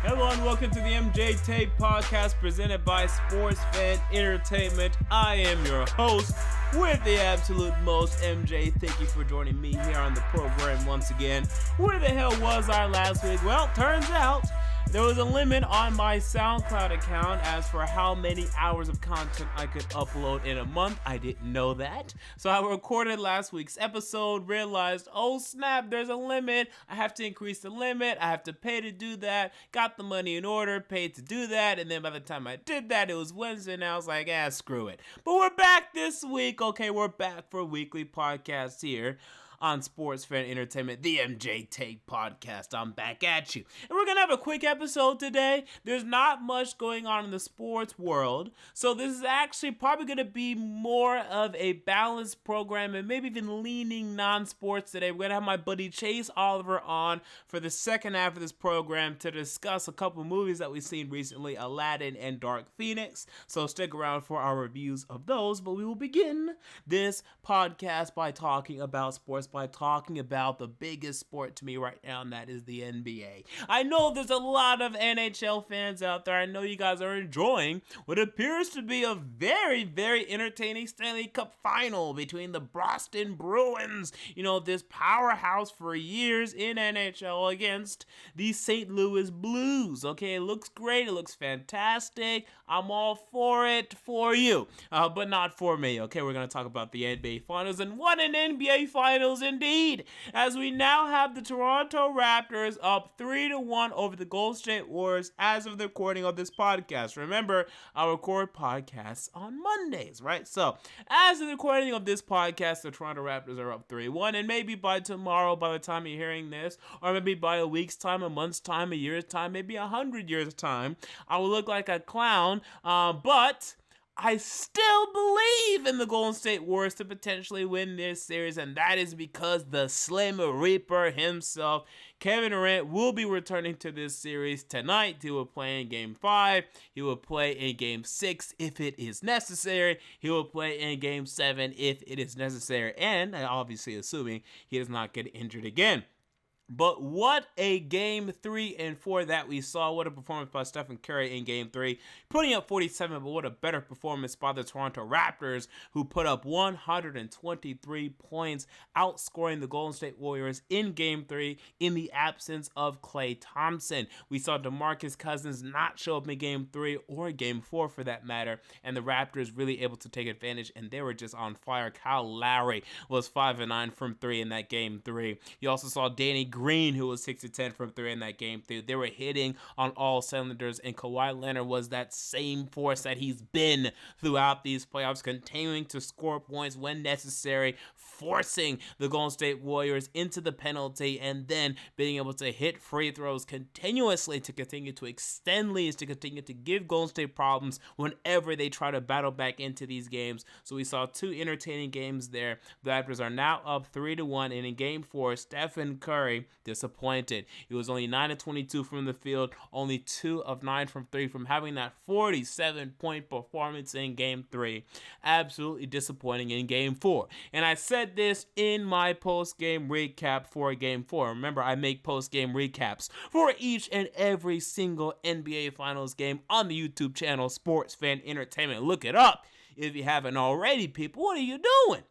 Hello and welcome to the MJ Tape Podcast presented by Sports Fan Entertainment. I am your host with the absolute most, MJ. Thank you for joining me here on the program once again. Where the hell was I last week? Well, turns out there was a limit on my SoundCloud account as for how many hours of content I could upload in a month. I didn't know that. So I recorded last week's episode, realized, oh snap, there's a limit. I have to increase the limit. I have to pay to do that. Got the money in order, paid to do that. And then by the time I did that, it was Wednesday and I was like, screw it. But we're back this week. Okay, we're back for a weekly podcast here on Sports Fan Entertainment, the MJ Tape Podcast. I'm back at you. And we're going to have a quick episode today. There's not much going on in the sports world, so this is actually probably going to be more of a balanced program and maybe even leaning non-sports today. We're going to have my buddy Chase Oliver on for the second half of this program to discuss a couple movies that we've seen recently, Aladdin and Dark Phoenix. So stick around for our reviews of those, but we will begin this podcast by talking about sports, by talking about the biggest sport to me right now, and that is the NBA. I know there's a lot of NHL fans out there. I know you guys are enjoying what appears to be a very, very entertaining Stanley Cup final between the Boston Bruins, this powerhouse for years in NHL, against the St. Louis Blues. Okay, it looks great. It looks fantastic. I'm all for it for you, but not for me. Okay, we're going to talk about the NBA Finals, and what an NBA Finals indeed, as we now have the Toronto Raptors up 3-1 over the Golden State Warriors as of the recording of this podcast. Remember, I record podcasts on Mondays, right? So, as of the recording of this podcast, the Toronto Raptors are up 3-1, and maybe by tomorrow, by the time you're hearing this, or maybe by a week's time, a month's time, a year's time, maybe 100 years' time, I will look like a clown, but I still believe in the Golden State Warriors to potentially win this series, and that is because the Slim Reaper himself, Kevin Durant, will be returning to this series tonight. He will play in Game 5. He will play in Game 6 if it is necessary. He will play in Game 7 if it is necessary, and obviously assuming he does not get injured again. But what a Game 3 and 4 that we saw. What a performance by Stephen Curry in Game 3, putting up 47, but what a better performance by the Toronto Raptors, who put up 123 points, outscoring the Golden State Warriors in Game 3 in the absence of Klay Thompson. We saw DeMarcus Cousins not show up in Game 3 or Game 4 for that matter, and the Raptors really able to take advantage, and they were just on fire. Kyle Lowry was 5-9 from 3 in that Game 3. You also saw Danny Green, who was 6-10 from 3 in that Game 3. They were hitting on all cylinders, and Kawhi Leonard was that same force that he's been throughout these playoffs, continuing to score points when necessary, forcing the Golden State Warriors into the penalty, and then being able to hit free throws continuously to continue to extend leads, to continue to give Golden State problems whenever they try to battle back into these games. So we saw two entertaining games there. The Raptors are now up 3-1, and in Game 4, Stephen Curry disappointed. He was only 9-22 from the field, only 2 of 9 from 3, from having that 47-point performance in Game 3. Absolutely disappointing in Game 4. And I said this in my post-game recap for Game 4. Remember, I make post-game recaps for each and every single NBA Finals game on the YouTube channel Sports Fan Entertainment. Look it up if you haven't already, people. What are you doing?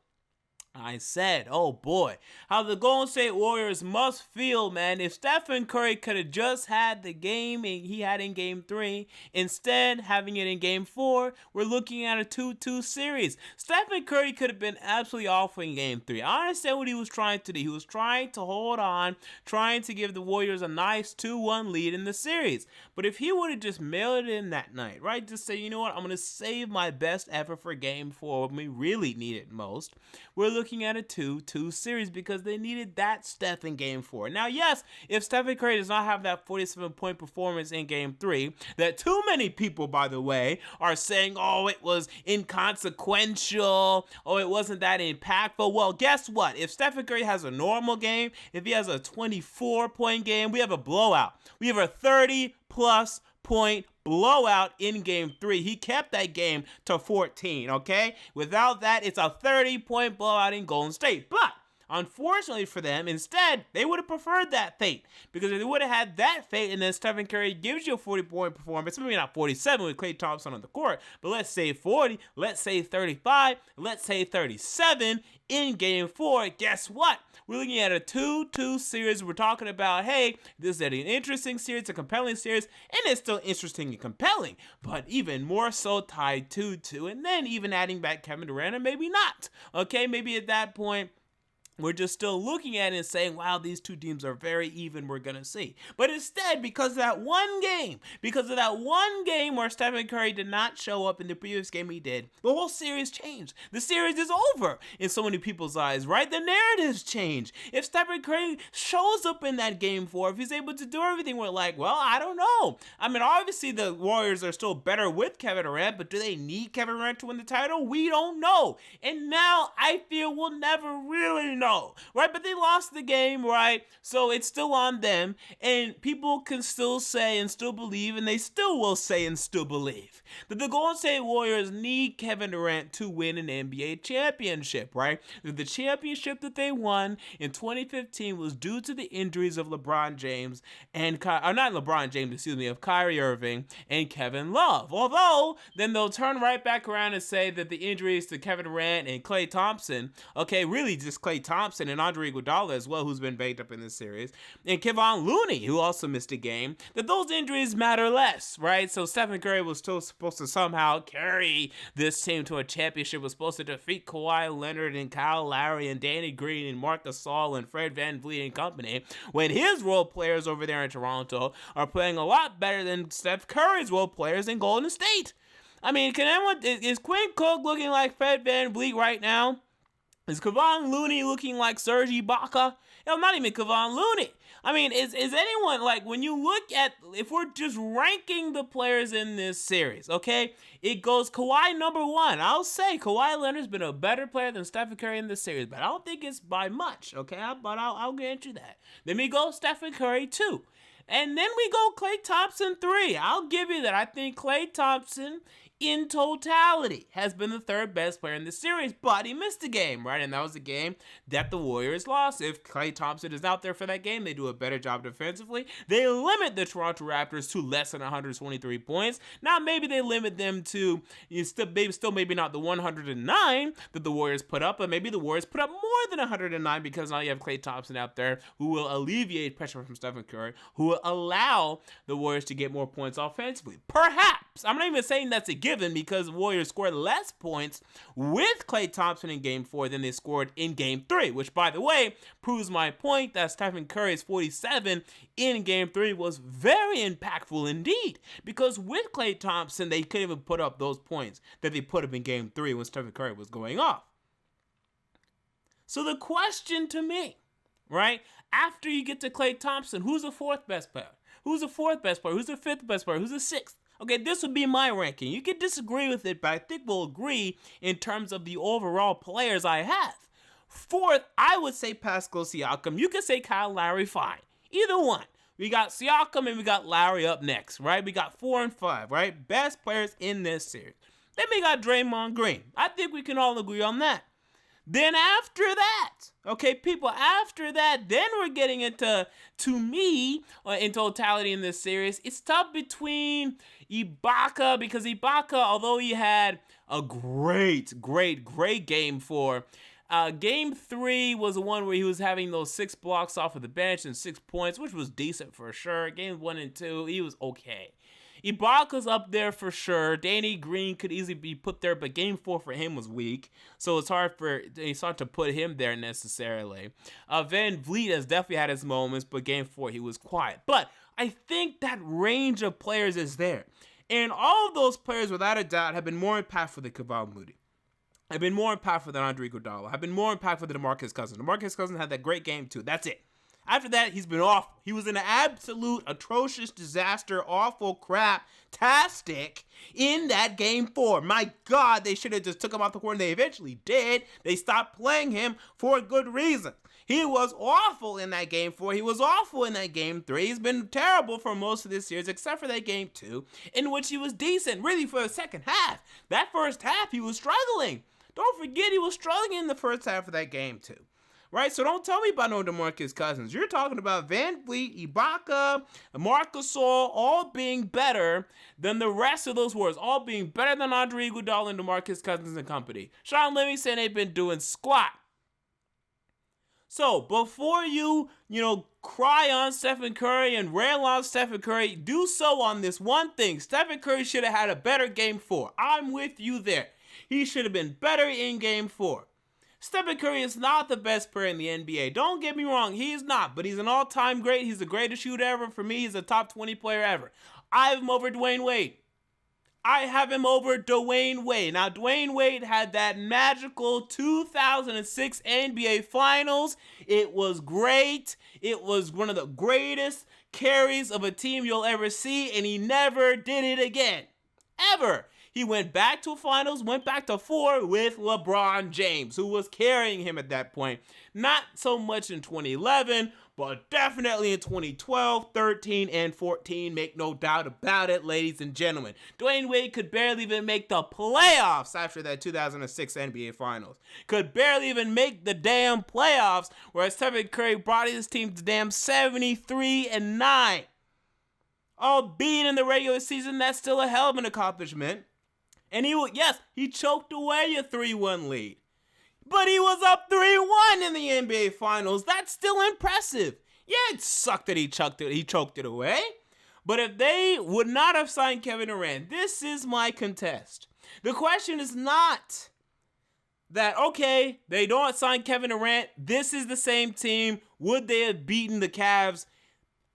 I said, oh boy, how the Golden State Warriors must feel, man, if Stephen Curry could have just had the game he had in Game 3, instead having it in Game 4, we're looking at a 2-2 series. Stephen Curry could have been absolutely awful in Game 3. I understand what he was trying to do. He was trying to hold on, trying to give the Warriors a nice 2-1 lead in the series. But if he would have just mailed it in that night, right, just say, you know what, I'm going to save my best effort for Game 4 when we really need it most, we're looking at a 2-2 series because they needed that Steph in Game 4. Now, yes, if Stephen Curry does not have that 47-point performance in Game 3, that too many people, by the way, are saying, oh, it was inconsequential, oh, it wasn't that impactful. Well, guess what? If Stephen Curry has a normal game, if he has a 24-point game, we have a blowout. We have a 30-plus point blowout in Game 3. He kept that game to 14, okay? Without that, it's a 30-point blowout in Golden State. But Unfortunately for them, instead, they would have preferred that fate. Because if they would have had that fate and then Stephen Curry gives you a 40-point performance, maybe not 47 with Klay Thompson on the court, but let's say 40, let's say 35, let's say 37 in Game 4, guess what? We're looking at a 2-2 series. We're talking about, hey, this is an interesting series, a compelling series, and it's still interesting and compelling, but even more so tied 2-2, and then even adding back Kevin Durant, or maybe not. Okay, maybe at that point, we're just still looking at it and saying, wow, these two teams are very even, we're going to see. But instead, because of that one game where Stephen Curry did not show up in the previous game he did, the whole series changed. The series is over in so many people's eyes, right? The narratives change. If Stephen Curry shows up in that Game 4, if he's able to do everything, we're like, well, I don't know. I mean, obviously the Warriors are still better with Kevin Durant, but do they need Kevin Durant to win the title? We don't know. And now I feel we'll never really know. Right, but they lost the game, right? So it's still on them, and people can still say and still believe, and they still will say and still believe that the Golden State Warriors need Kevin Durant to win an NBA championship, right? That the championship that they won in 2015 was due to the injuries of LeBron James and of Kyrie Irving and Kevin Love. Although then they'll turn right back around and say that the injuries to Kevin Durant and Klay Thompson, okay, really just Klay Thompson and Andre Iguodala as well, who's been banged up in this series, and Kevon Looney, who also missed a game, that those injuries matter less, right? So Stephen Curry was still supposed to somehow carry this team to a championship, was supposed to defeat Kawhi Leonard and Kyle Lowry and Danny Green and Marc Gasol and Fred VanVleet and company, when his role players over there in Toronto are playing a lot better than Steph Curry's role players in Golden State. I mean, is Quinn Cook looking like Fred VanVleet right now? Is Kevon Looney looking like Serge Ibaka? Hell, not even Kevon Looney. I mean, is anyone, like, when you look at, if we're just ranking the players in this series, okay, it goes Kawhi number 1. I'll say Kawhi Leonard's been a better player than Stephen Curry in this series, but I don't think it's by much, okay, but I'll grant you that. Then we go Stephen Curry 2. And then we go Klay Thompson 3. I'll give you that. I think Klay Thompson in totality has been the third best player in the series, but he missed a game, right? And that was the game that the Warriors lost. If Klay Thompson is out there for that game, they do a better job defensively. They limit the Toronto Raptors to less than 123 points. Now, maybe they limit them to maybe not the 109 that the Warriors put up, but maybe the Warriors put up more than 109 because now you have Klay Thompson out there who will alleviate pressure from Stephen Curry, who will allow the Warriors to get more points offensively. Perhaps. I'm not even saying that's a given because the Warriors scored less points with Klay Thompson in Game 4 than they scored in Game 3, which, by the way, proves my point that Stephen Curry's 47 in Game 3 was very impactful indeed, because with Klay Thompson, they couldn't even put up those points that they put up in Game 3 when Stephen Curry was going off. So the question to me, right, after you get to Klay Thompson, who's the fourth best player? Who's the fourth best player? Who's the fifth best player? Who's the sixth? Okay, this would be my ranking. You can disagree with it, but I think we'll agree in terms of the overall players I have. Fourth, I would say Pascal Siakam. You could say Kyle Lowry, fine. Either one. We got Siakam and we got Lowry up next, right? We got 4 and 5, right? Best players in this series. Then we got Draymond Green. I think we can all agree on that. Then after that, okay, people, after that, then we're getting into, to me, in totality in this series, it's tough between Ibaka, because Ibaka, although he had a great Game 4, Game 3 was the one where he was having those 6 blocks off of the bench and 6 points, which was decent for sure. Game 1 and 2, he was okay. Ibaka's up there for sure. Danny Green could easily be put there, but Game 4 for him was weak, so it's hard to put him there necessarily. VanVleet has definitely had his moments, but Game 4 he was quiet. But I think that range of players is there, and all of those players, without a doubt, have been more impactful than Kevon Looney. Have been more impactful than Andre Iguodala. Have been more impactful than DeMarcus Cousins. DeMarcus Cousins had that great game too. That's it. After that, he's been awful. He was an absolute atrocious disaster, awful crap-tastic in that Game 4. My God, they should have just took him off the court, and they eventually did. They stopped playing him for a good reason. He was awful in that Game 4. He was awful in that Game 3. He's been terrible for most of this series, except for that Game 2, in which he was decent, really, for the second half. That first half, he was struggling. Don't forget, he was struggling in the first half of that Game 2. right? So don't tell me about no DeMarcus Cousins. You're talking about Van Vliet, Ibaka, Marc Gasol, all being better than the rest of those Warriors, all being better than Andre Iguodala and DeMarcus Cousins and company. Sean Livingston ain't been doing squat. So before you cry on Stephen Curry and rail on Stephen Curry, do so on this one thing. Stephen Curry should have had a better Game 4. I'm with you there. He should have been better in Game 4. Stephen Curry is not the best player in the NBA. Don't get me wrong, he is not, but he's an all-time great. He's the greatest shooter ever. For me, he's a top 20 player ever. I have him over Dwayne Wade. Now, Dwayne Wade had that magical 2006 NBA Finals. It was great. It was one of the greatest carries of a team you'll ever see, and he never did it again. Ever. He went back to finals, went back to 4 with LeBron James, who was carrying him at that point. Not so much in 2011, but definitely in 2012, 13, and 14. Make no doubt about it, ladies and gentlemen. Dwayne Wade could barely even make the playoffs after that 2006 NBA Finals. Could barely even make the damn playoffs, whereas Stephen Curry brought his team to damn 73-9. Albeit in the regular season, that's still a hell of an accomplishment. And he choked away a 3-1 lead. But he was up 3-1 in the NBA Finals. That's still impressive. Yeah, it sucked that he choked it away. But if they would not have signed Kevin Durant, this is my contest. The question is not that, okay, they don't sign Kevin Durant, this is the same team. Would they have beaten the Cavs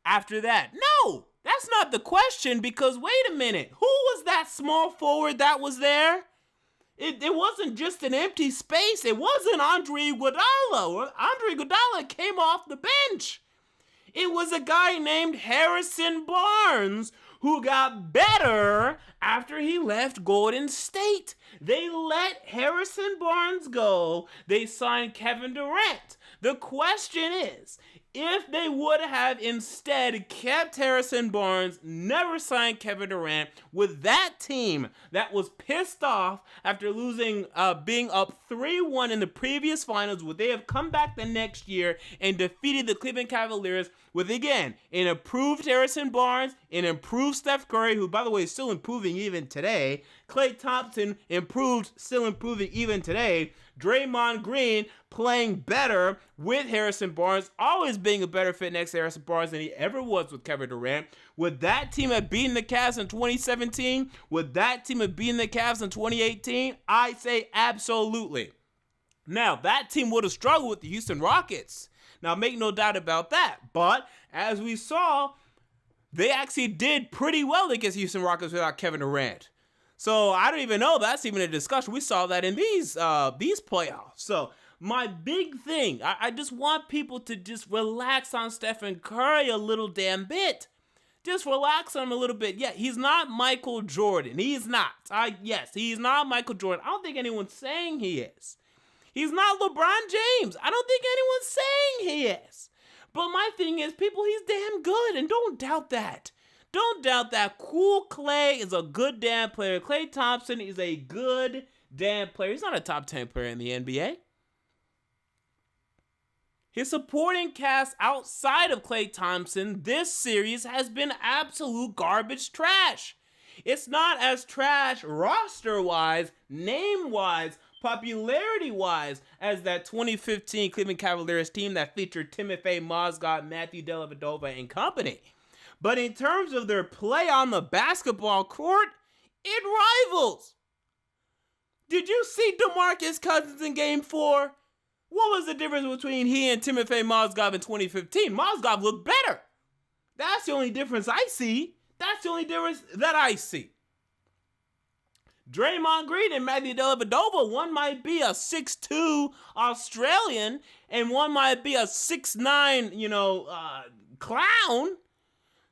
after that? No, that's not the question, because wait a minute. Who was that small forward that was there? It wasn't just an empty space. It wasn't Andre Iguodala. Andre Iguodala came off the bench. It was a guy named Harrison Barnes who got better after he left Golden State. They let Harrison Barnes go. They signed Kevin Durant. The question is, if they would have instead kept Harrison Barnes, never signed Kevin Durant, with that team that was pissed off after losing, being up 3-1 in the previous finals, would they have come back the next year and defeated the Cleveland Cavaliers with, again, an improved Harrison Barnes, an improved Steph Curry, who, by the way, is still improving even today, Klay Thompson still improving even today, Draymond Green playing better with Harrison Barnes, always being a better fit next to Harrison Barnes than he ever was with Kevin Durant. Would that team have beaten the Cavs in 2017? Would that team have beaten the Cavs in 2018? I say absolutely. Now, that team would have struggled with the Houston Rockets. Now, make no doubt about that. But, as we saw, they actually did pretty well against Houston Rockets without Kevin Durant. So I don't even know if that's even a discussion. We saw that in these playoffs. So my big thing, I just want people to just relax on Stephen Curry a little damn bit. Just relax on him a little bit. Yeah, he's not Michael Jordan. He's not. He's not Michael Jordan. I don't think anyone's saying he is. He's not LeBron James. I don't think anyone's saying he is. But my thing is, people, he's damn good, and don't doubt that. Don't doubt that. Cool Klay is a good damn player. Klay Thompson is a good damn player. He's not a top 10 player in the NBA. His supporting cast outside of Klay Thompson this series has been absolute garbage trash. It's not as trash roster-wise, name-wise, popularity-wise as that 2015 Cleveland Cavaliers team that featured Timofey Mozgov, Matthew Dellavedova, and company. But in terms of their play on the basketball court, it rivals. Did you see DeMarcus Cousins in Game 4? What was the difference between he and Timofey Mozgov in 2015? Mozgov looked better. That's the only difference I see. That's the only difference that I see. Draymond Green and Matthew Dellavedova, one might be a 6'2" Australian, and one might be a 6'9", clown.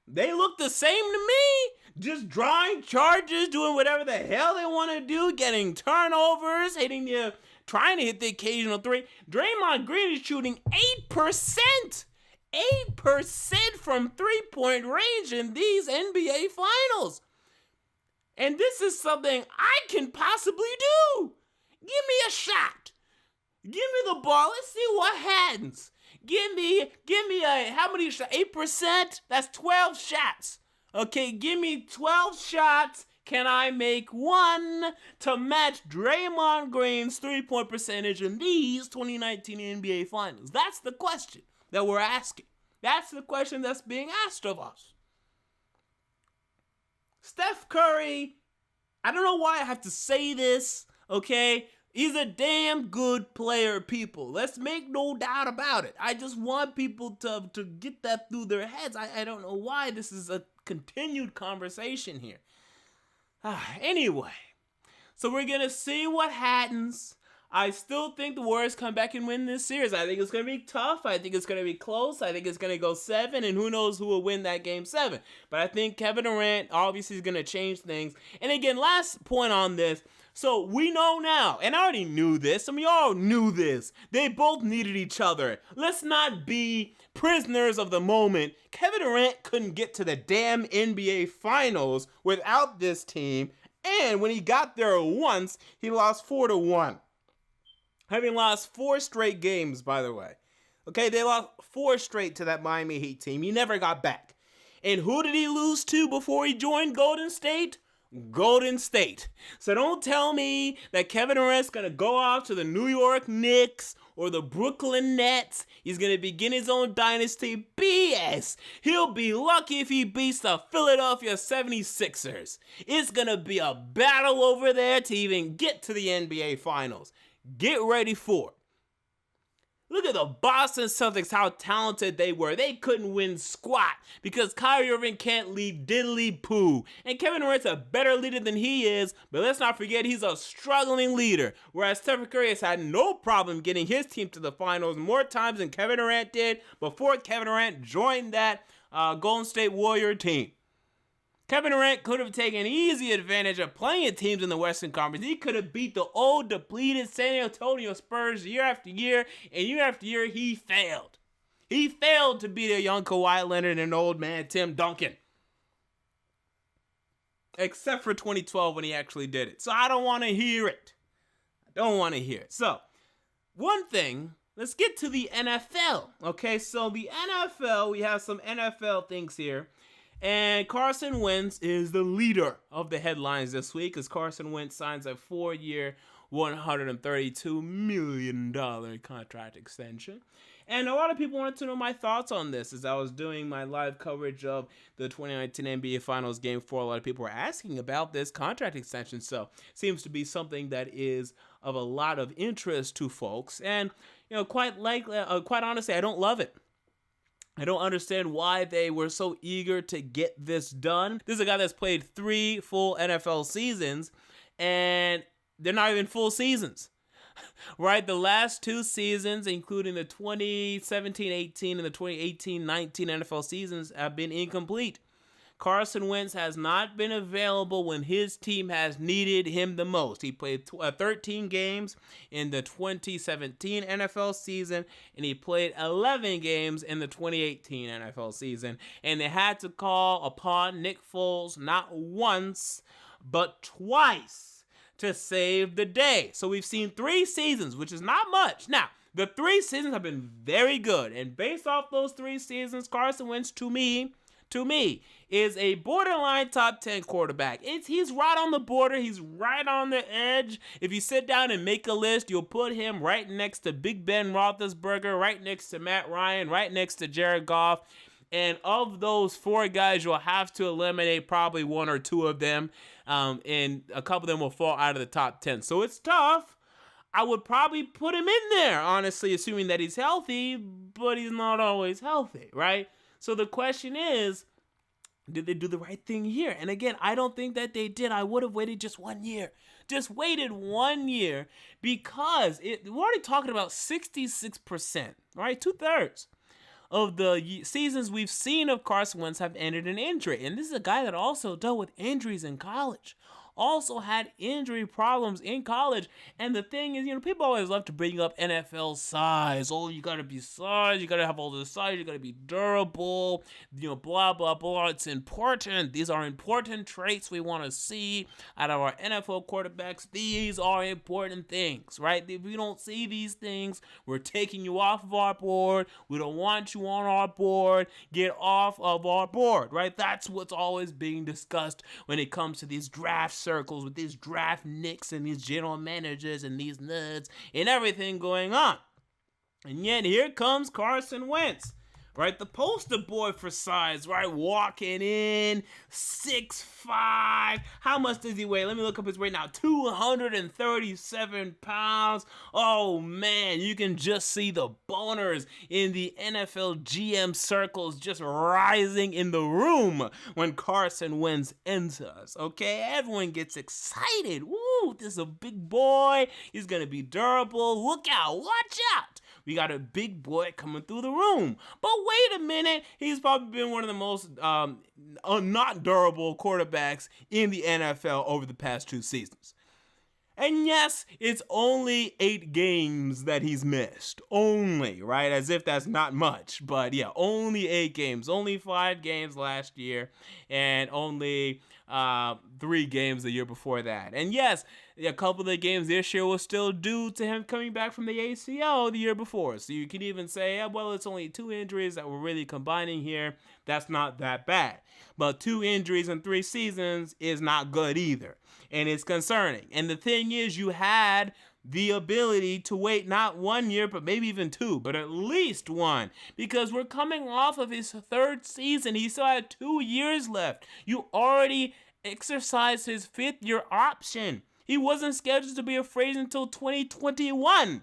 They look the same to me. Just drawing charges, doing whatever the hell they want to do, getting turnovers, trying to hit the occasional three. Draymond Green is shooting 8%. 8% from three-point range in these NBA Finals. And this is something I can possibly do. Give me a shot. Give me the ball. Let's see what happens. Give me how many shots? 8%? That's 12 shots. Okay, give me 12 shots. Can I make one to match Draymond Green's three-point percentage in these 2019 NBA Finals? That's the question that we're asking. That's the question that's being asked of us. Steph Curry, I don't know why I have to say this, okay? He's a damn good player, people. Let's make no doubt about it. I just want people to get that through their heads. I don't know why this is a continued conversation here. Anyway, so we're going to see what happens. I still think the Warriors come back and win this series. I think it's going to be tough. I think it's going to be close. I think it's going to go 7, and who knows who will win that game 7. But I think Kevin Durant obviously is going to change things. And again, last point on this. So we know now, and I already knew this, and we all knew this. They both needed each other. Let's not be prisoners of the moment. Kevin Durant couldn't get to the damn NBA Finals without this team. And when he got there once, he lost 4-1. Having lost 4 straight games, by the way. Okay, they lost 4 straight to that Miami Heat team. He never got back. And who did he lose to before he joined Golden State? Golden State. So don't tell me that Kevin Durant's going to go off to the New York Knicks or the Brooklyn Nets. He's going to begin his own dynasty. BS. He'll be lucky if he beats the Philadelphia 76ers. It's going to be a battle over there to even get to the NBA Finals. Get ready for it. Look at the Boston Celtics, how talented they were. They couldn't win squat because Kyrie Irving can't lead diddly poo. And Kevin Durant's a better leader than he is, but let's not forget he's a struggling leader. Whereas Stephen Curry has had no problem getting his team to the finals more times than Kevin Durant did before Kevin Durant joined that Golden State Warrior team. Kevin Durant could have taken easy advantage of playing teams in the Western Conference. He could have beat the old, depleted San Antonio Spurs year after year, and year after year, he failed. He failed to beat a young Kawhi Leonard and an old man Tim Duncan. Except for 2012 when he actually did it. So I don't want to hear it. So, one thing, let's get to the NFL. Okay, so the NFL, we have some NFL things here. And Carson Wentz is the leader of the headlines this week as Carson Wentz signs a 4-year, $132 million contract extension. And a lot of people wanted to know my thoughts on this as I was doing my live coverage of the 2019 NBA Finals Game 4. A lot of people were asking about this contract extension, so it seems to be something that is of a lot of interest to folks. And, quite honestly, I don't love it. I don't understand why they were so eager to get this done. This is a guy that's played 3 full NFL seasons, and they're not even full seasons, right? The last 2 seasons, including the 2017-18 and the 2018-19 NFL seasons, have been incomplete. Carson Wentz has not been available when his team has needed him the most. He played 13 games in the 2017 NFL season, and he played 11 games in the 2018 NFL season. And they had to call upon Nick Foles not once, but twice to save the day. So we've seen 3 seasons, which is not much. Now, the 3 seasons have been very good. And based off those 3 seasons, Carson Wentz, to me, is a borderline top 10 quarterback. He's right on the border. He's right on the edge. If you sit down and make a list, you'll put him right next to Big Ben Roethlisberger, right next to Matt Ryan, right next to Jared Goff. And of those 4 guys, you'll have to eliminate probably 1 or 2 of them. And a couple of them will fall out of the top 10. So it's tough. I would probably put him in there, honestly, assuming that he's healthy, but he's not always healthy, right? So the question is, did they do the right thing here? And again, I don't think that they did. I would have waited just 1 year. Just waited 1 year because we're already talking about 66%, right? 2/3 of the seasons we've seen of Carson Wentz have ended in injury. And this is a guy that also dealt with injuries in college. also had injury problems in college. And the thing is, people always love to bring up NFL size. Oh, you gotta be size, you gotta have all the size, you gotta be durable, blah, blah, blah. It's important. These are important traits we want to see out of our NFL quarterbacks. These are important things, right? If we don't see these things, we're taking you off of our board. We don't want you on our board. Get off of our board, right? That's what's always being discussed when it comes to these draft circles with these draft nicks and these general managers and these nerds and everything going on. And yet here comes Carson Wentz, right? The poster boy for size, right? Walking in, 6'5". How much does he weigh? Let me look up his weight now. 237 pounds. Oh, man, you can just see the boners in the NFL GM circles just rising in the room when Carson Wentz enters, okay? Everyone gets excited. Woo, this is a big boy. He's going to be durable. Look out. Watch out. We got a big boy coming through the room. But wait a minute. He's probably been one of the most not durable quarterbacks in the NFL over the past 2 seasons. And yes, it's only 8 games that he's missed. Only, right? As if that's not much. But yeah, only 8 games. Only 5 games last year. And only 3 games the year before that. And yes, a couple of the games this year was still due to him coming back from the ACL the year before. So you can even say, well, it's only 2 injuries that we're really combining here. That's not that bad. But 2 injuries in 3 seasons is not good either. And it's concerning. And the thing is, you had the ability to wait not 1 year, but maybe even 2, but at least 1, because we're coming off of his 3rd season. He still had 2 years left. You already exercised his 5th year option. He wasn't scheduled to be a free agent until 2021.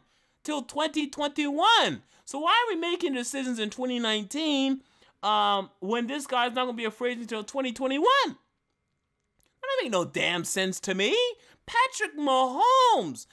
So why are we making decisions in 2019 when this guy's not going to be a free agent until 2021? That don't make no damn sense to me. Patrick Mahomes.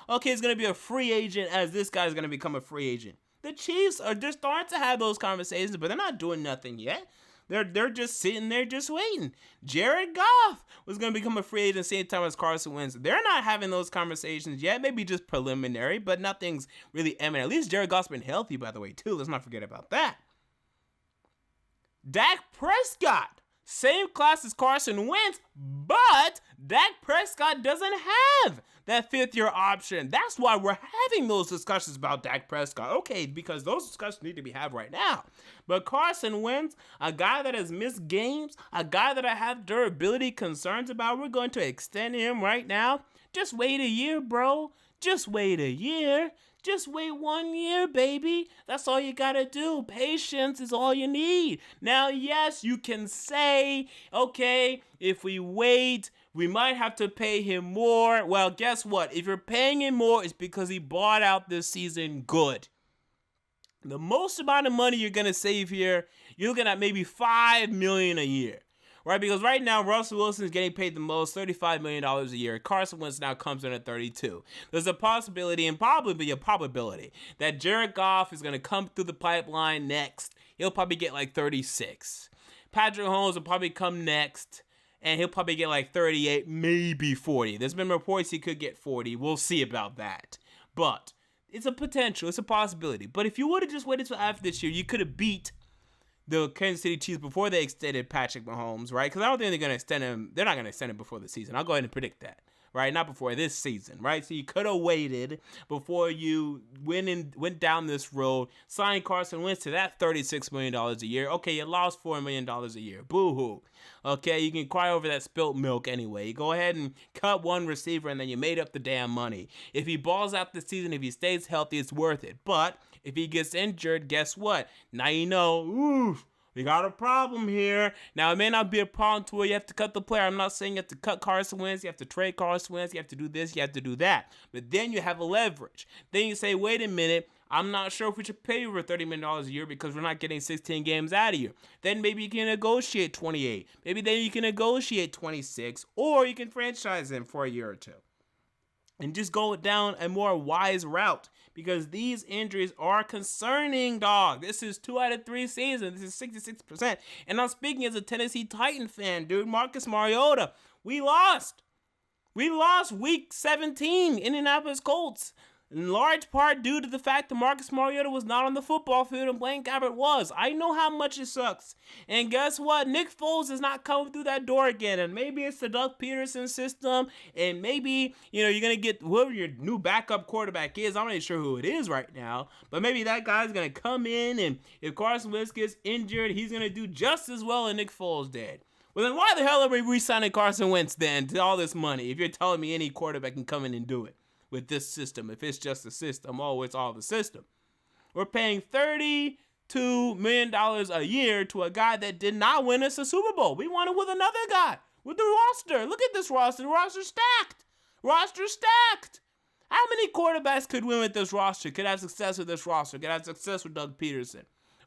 Okay, he's going to be a free agent as this guy's going to become a free agent. The Chiefs are just starting to have those conversations, but they're not doing nothing yet. They're just sitting there just waiting. Jared Goff was going to become a free agent same time as Carson Wentz. They're not having those conversations yet. Maybe just preliminary, but nothing's really imminent. At least Jared Goff's been healthy, by the way, too. Let's not forget about that. Dak Prescott. Same class as Carson Wentz, but Dak Prescott doesn't have that 5th year option. That's why we're having those discussions about Dak Prescott. Okay, because those discussions need to be had right now. But Carson Wentz, a guy that has missed games, a guy that I have durability concerns about, we're going to extend him right now. Just wait a year, bro. Just wait a year. Just wait 1 year, baby. That's all you gotta do. Patience is all you need. Now, yes, you can say, okay, if we wait, we might have to pay him more. Well, guess what? If you're paying him more, it's because he bought out this season good. The most amount of money you're gonna save here, you're looking at maybe $5 million a year. Right, because right now Russell Wilson is getting paid the most, $35 million a year. Carson Wentz now comes in at 32. There's a possibility, and probably a probability, that Jared Goff is going to come through the pipeline next. He'll probably get like 36. Patrick Mahomes will probably come next, and he'll probably get like 38, maybe 40. There's been reports he could get 40. We'll see about that. But it's a potential. It's a possibility. But if you would have just waited till after this year, you could have beat the Kansas City Chiefs before they extended Patrick Mahomes, right? Because I don't think they're going to extend him. They're not going to extend him before the season. I'll go ahead and predict that, right? Not before this season, right? So you could have waited before you went down this road, signed Carson Wentz to that $36 million a year. Okay, you lost $4 million a year. Boo-hoo. Okay, you can cry over that spilt milk anyway. You go ahead and cut one receiver, and then you made up the damn money. If he balls out this season, if he stays healthy, it's worth it. But if he gets injured, guess what? Now you know, oof, we got a problem here. Now, it may not be a problem to where you have to cut the player. I'm not saying you have to cut Carson Wentz. You have to trade Carson Wentz. You have to do this. You have to do that. But then you have a leverage. Then you say, wait a minute. I'm not sure if we should pay you over $30 million a year because we're not getting 16 games out of you. Then maybe you can negotiate 28. Maybe then you can negotiate 26. Or you can franchise him for a year or two. And just go down a more wise route. Because these injuries are concerning, dog. This is 2 out of 3 seasons. This is 66%. And I'm speaking as a Tennessee Titan fan, dude. Marcus Mariota We lost. We lost week 17, Indianapolis Colts, in large part due to the fact that Marcus Mariota was not on the football field and Blaine Gabbert was. I know how much it sucks. And guess what? Nick Foles is not coming through that door again. And maybe it's the Doug Peterson system. And maybe, you're going to get whoever your new backup quarterback is. I'm not even sure who it is right now. But maybe that guy's going to come in. And if Carson Wentz gets injured, he's going to do just as well as Nick Foles did. Well, then why the hell are we re-signing Carson Wentz then to all this money if you're telling me any quarterback can come in and do it with this system? If it's just a system, it's all the system. We're paying $32 million a year to a guy that did not win us a Super Bowl. We want it with another guy, with the roster. Look at this roster. The roster's stacked. Roster's stacked. How many quarterbacks could win with this roster, could have success with this roster, could have success with Doug Peterson?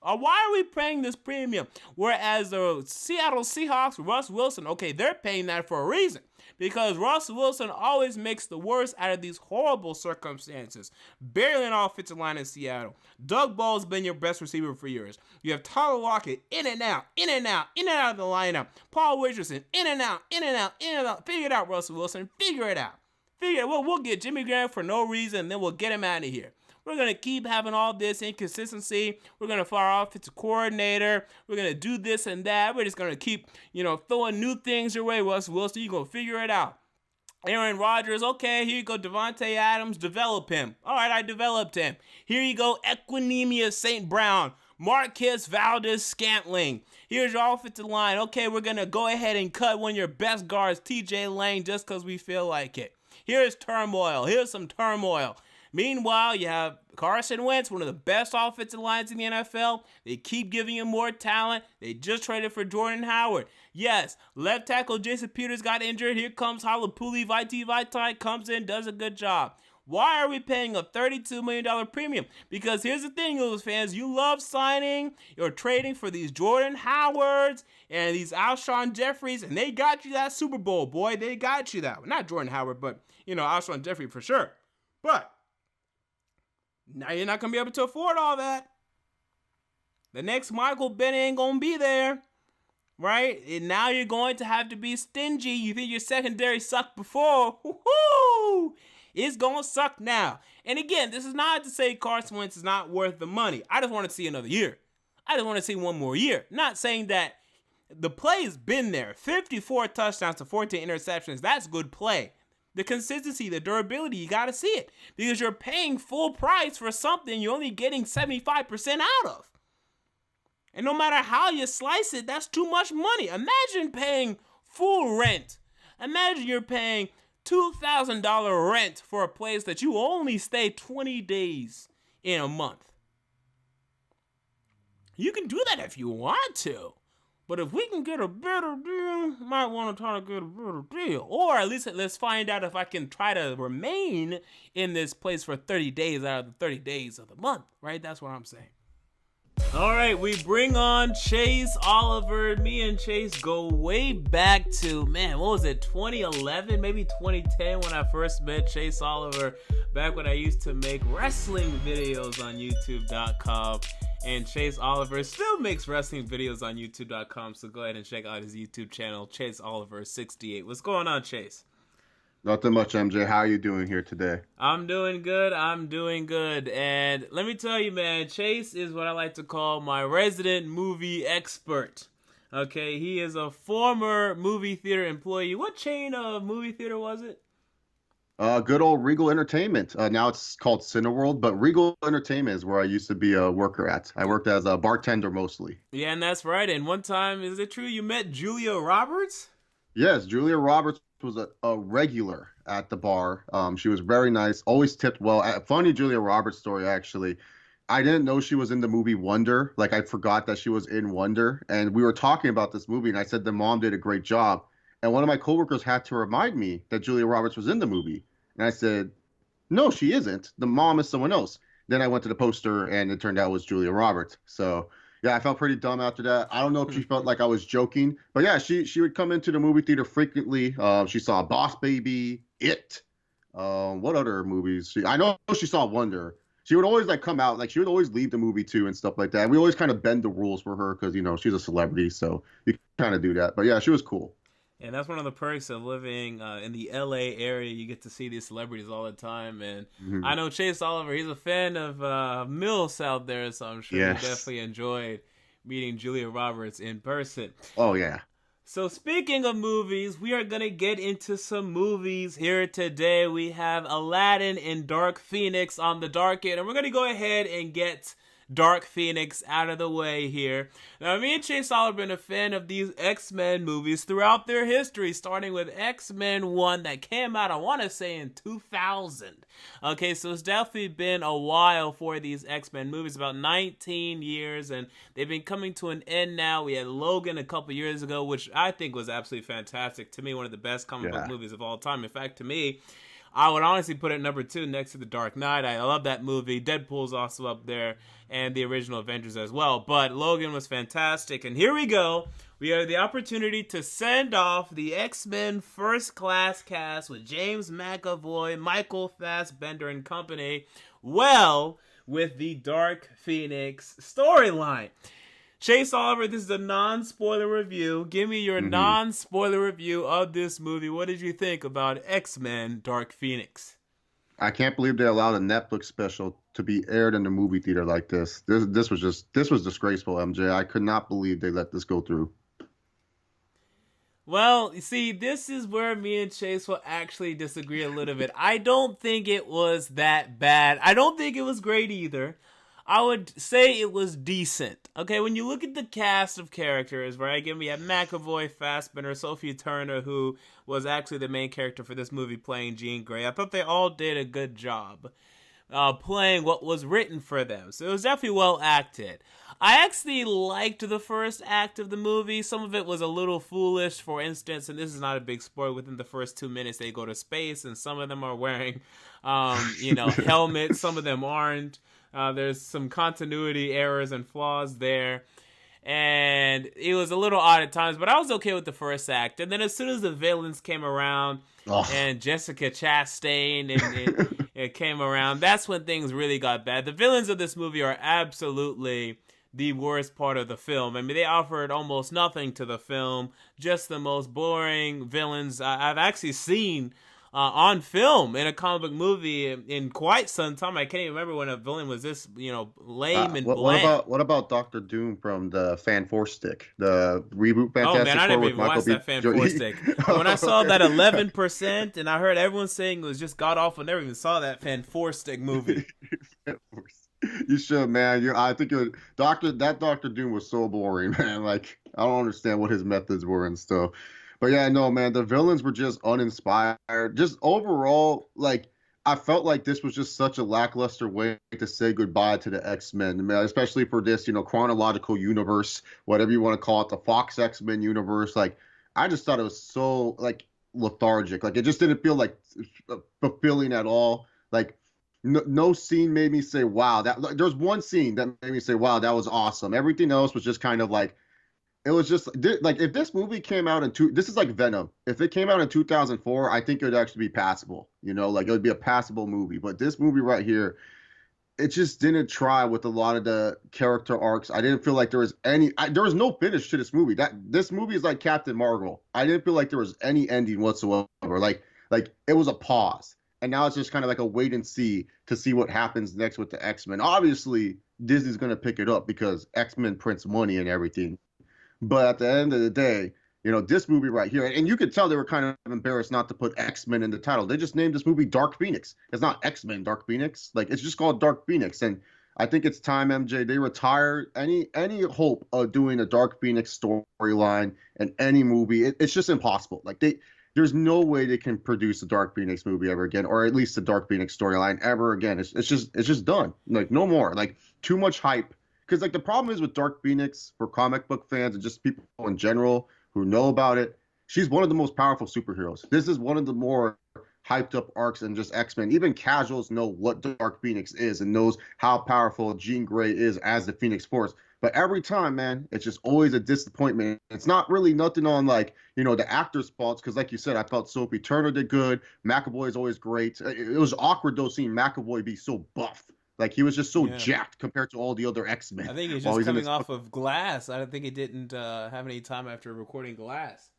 Why are we paying this premium? Whereas the Seattle Seahawks, Russ Wilson, okay, they're paying that for a reason. Because Russ Wilson always makes the worst out of these horrible circumstances. Barely an offensive line in Seattle. Doug Ball's been your best receiver for years. You have Tyler Lockett in and out, in and out, in and out of the lineup. Paul Richardson, in and out, in and out, in and out. Figure it out, Russell Wilson. Figure it out. We'll get Jimmy Graham for no reason, and then we'll get him out of here. We're going to keep having all this inconsistency. We're going to fire our offensive coordinator. We're going to do this and that. We're just going to keep, throwing new things your way, Russell Wilson. You're going to figure it out. Aaron Rodgers, okay, here you go, Devontae Adams, develop him. All right, I developed him. Here you go, Equinemius St. Brown, Marquez Valdez-Scantling. Here's your offensive line. Okay, we're going to go ahead and cut one of your best guards, TJ Lane, just because we feel like it. Here's turmoil. Here's some turmoil. Meanwhile, you have Carson Wentz, one of the best offensive lines in the NFL. They keep giving him more talent. They just traded for Jordan Howard. Yes, left tackle Jason Peters got injured. Here comes Halapuli Vaitai, comes in, does a good job. Why are we paying a $32 million premium? Because here's the thing, Eagles fans. You love signing or trading for these Jordan Howards and these Alshon Jeffries, and they got you that Super Bowl, boy. They got you that one. Not Jordan Howard, but, Alshon Jeffrey for sure. But now you're not going to be able to afford all that. The next Michael Bennett ain't going to be there, right? And now you're going to have to be stingy. You think your secondary sucked before. Woo-hoo! It's going to suck now. And again, this is not to say Carson Wentz is not worth the money. I just want to see another year. I just want to see one more year. Not saying that the play's been there. 54 touchdowns to 14 interceptions. That's good play. The consistency, the durability, you got to see it. Because you're paying full price for something you're only getting 75% out of. And no matter how you slice it, that's too much money. Imagine paying full rent. Imagine you're paying $2,000 rent for a place that you only stay 20 days in a month. You can do that if you want to. But if we can get a better deal, might want to try to get a better deal. Or at least let's find out if I can try to remain in this place for 30 days out of the 30 days of the month, right? That's what I'm saying. All right, we bring on Chase Oliver. Me and Chase go way back to, 2011, maybe 2010 when I first met Chase Oliver, back when I used to make wrestling videos on YouTube.com. And Chase Oliver still makes wrestling videos on YouTube.com, so go ahead and check out his YouTube channel, Chase Oliver 68. What's going on, Chase? Nothing much, MJ. How are you doing here today? I'm doing good. And let me tell you, man, Chase is what I like to call my resident movie expert. Okay, he is a former movie theater employee. What chain of movie theater was it? Good old Regal Entertainment. Now it's called Cineworld, but Regal Entertainment is where I used to be a worker at. I worked as a bartender mostly. Yeah, and that's right. And one time, is it true you met Julia Roberts? Yes, Julia Roberts was a regular at the bar. She was very nice, always tipped well. Funny Julia Roberts story, actually. I didn't know she was in the movie Wonder. Like, I forgot that she was in Wonder. And we were talking about this movie, and I said the mom did a great job. And one of my coworkers had to remind me that Julia Roberts was in the movie. And I said, no, she isn't. The mom is someone else. Then I went to the poster, and it turned out it was Julia Roberts. So, yeah, I felt pretty dumb after that. I don't know if she felt like I was joking. But, yeah, she would come into the movie theater frequently. She saw Boss Baby, It. What other movies? I know she saw Wonder. She would always, come out. She would always leave the movie, too, and stuff like that. And we always kind of bend the rules for her because, she's a celebrity. So you kind of do that. But, yeah, she was cool. And that's one of the perks of living in the LA area. You get to see these celebrities all the time. And Mhm. I know Chase Oliver, he's a fan of Mills out there, so I'm sure he Yes. definitely enjoyed meeting Julia Roberts in person. Oh yeah. So speaking of movies, we are going to get into some movies here today. We have Aladdin and Dark Phoenix on the docket, and we're going to go ahead and get Dark Phoenix out of the way here. Now, me and Chase Oliver have been a fan of these X-Men movies throughout their history, starting with X-Men 1 that came out, I want to say, in 2000. Okay, so it's definitely been a while for these X-Men movies, about 19 years, and they've been coming to an end now. We had Logan a couple years ago, which I think was absolutely fantastic. To me, one of the best comic book movies of all time. In fact, to me, I would honestly put it number 2 next to The Dark Knight. I love that movie. Deadpool's also up there, and the original Avengers as well. But Logan was fantastic. And here we go. We have the opportunity to send off the X-Men First Class cast with James McAvoy, Michael Fassbender, and company. Well, with the Dark Phoenix storyline. Chase Oliver, this is a non-spoiler review. Give me your non-spoiler review of this movie. What did you think about X-Men Dark Phoenix? I can't believe they allowed a Netflix special to be aired in the movie theater like this. This was disgraceful, MJ. I could not believe they let this go through. Well, you see, this is where me and Chase will actually disagree a little bit. I don't think it was that bad. I don't think it was great either. I would say it was decent. Okay, when you look at the cast of characters, right? Again, we have McAvoy, Fassbender, Sophie Turner, who was actually the main character for this movie playing Jean Grey. I thought they all did a good job playing what was written for them. So it was definitely well acted. I actually liked the first act of the movie. Some of it was a little foolish. For instance, and this is not a big spoiler, within the first 2 minutes they go to space, and some of them are wearing, helmets. Some of them aren't. There's some continuity errors and flaws there. And it was a little odd at times, but I was okay with the first act. And then as soon as the villains came around and Jessica Chastain and it came around, that's when things really got bad. The villains of this movie are absolutely the worst part of the film. I mean, they offered almost nothing to the film, just the most boring villains I've actually seen on film in a comic book movie in quite some time. I can't even remember when a villain was this, lame and bland. What about Doctor Doom from the Fan Four Stick, the reboot Fantastic Oh man, I Four never even watched that Fan Four Stick. When I saw that 11%, and I heard everyone saying it was just god awful, I never even saw that Fan Four Stick movie. You should, man. I think Doctor Doom was so boring, man. Like, I don't understand what his methods were and stuff. But yeah, no, man, the villains were just uninspired. Just overall, like, I felt like this was just such a lackluster way to say goodbye to the X-Men, especially for this, chronological universe, whatever you want to call it, the Fox X-Men universe. Like, I just thought it was so, like, lethargic. Like, it just didn't feel like fulfilling at all. Like, no scene made me say, wow. There's one scene that made me say, wow, that was awesome. Everything else was just kind of like, it was just like, if this movie came out this is like Venom. If it came out in 2004, I think it would actually be passable. Like, it would be a passable movie. But this movie right here, it just didn't try with a lot of the character arcs. I didn't feel like there was there was no finish to this movie. This movie is like Captain Marvel. I didn't feel like there was any ending whatsoever. Like it was a pause. And now it's just kind of like a wait and see to see what happens next with the X-Men. Obviously, Disney's going to pick it up because X-Men prints money and everything. But at the end of the day, this movie right here, and you could tell they were kind of embarrassed not to put X-Men in the title. They just named this movie Dark Phoenix. It's not X-Men Dark Phoenix. Like, it's just called Dark Phoenix. And I think it's time, MJ, they retire any hope of doing a Dark Phoenix storyline in any movie. It's just impossible. Like, there's no way they can produce a Dark Phoenix movie ever again, or at least a Dark Phoenix storyline ever again. It's just done. Like, no more. Like, too much hype. Because, like, the problem is with Dark Phoenix for comic book fans and just people in general who know about it, she's one of the most powerful superheroes. This is one of the more hyped up arcs in just X-Men. Even casuals know what Dark Phoenix is and knows how powerful Jean Grey is as the Phoenix Force. But every time, man, it's just always a disappointment. It's not really nothing on, like, the actors' faults, because, like you said, I felt Sophie Turner did good. McAvoy is always great. It was awkward, though, seeing McAvoy be so buff. Like, he was just so jacked compared to all the other X-Men. I think he's just coming off of Glass. I don't think he didn't have any time after recording Glass.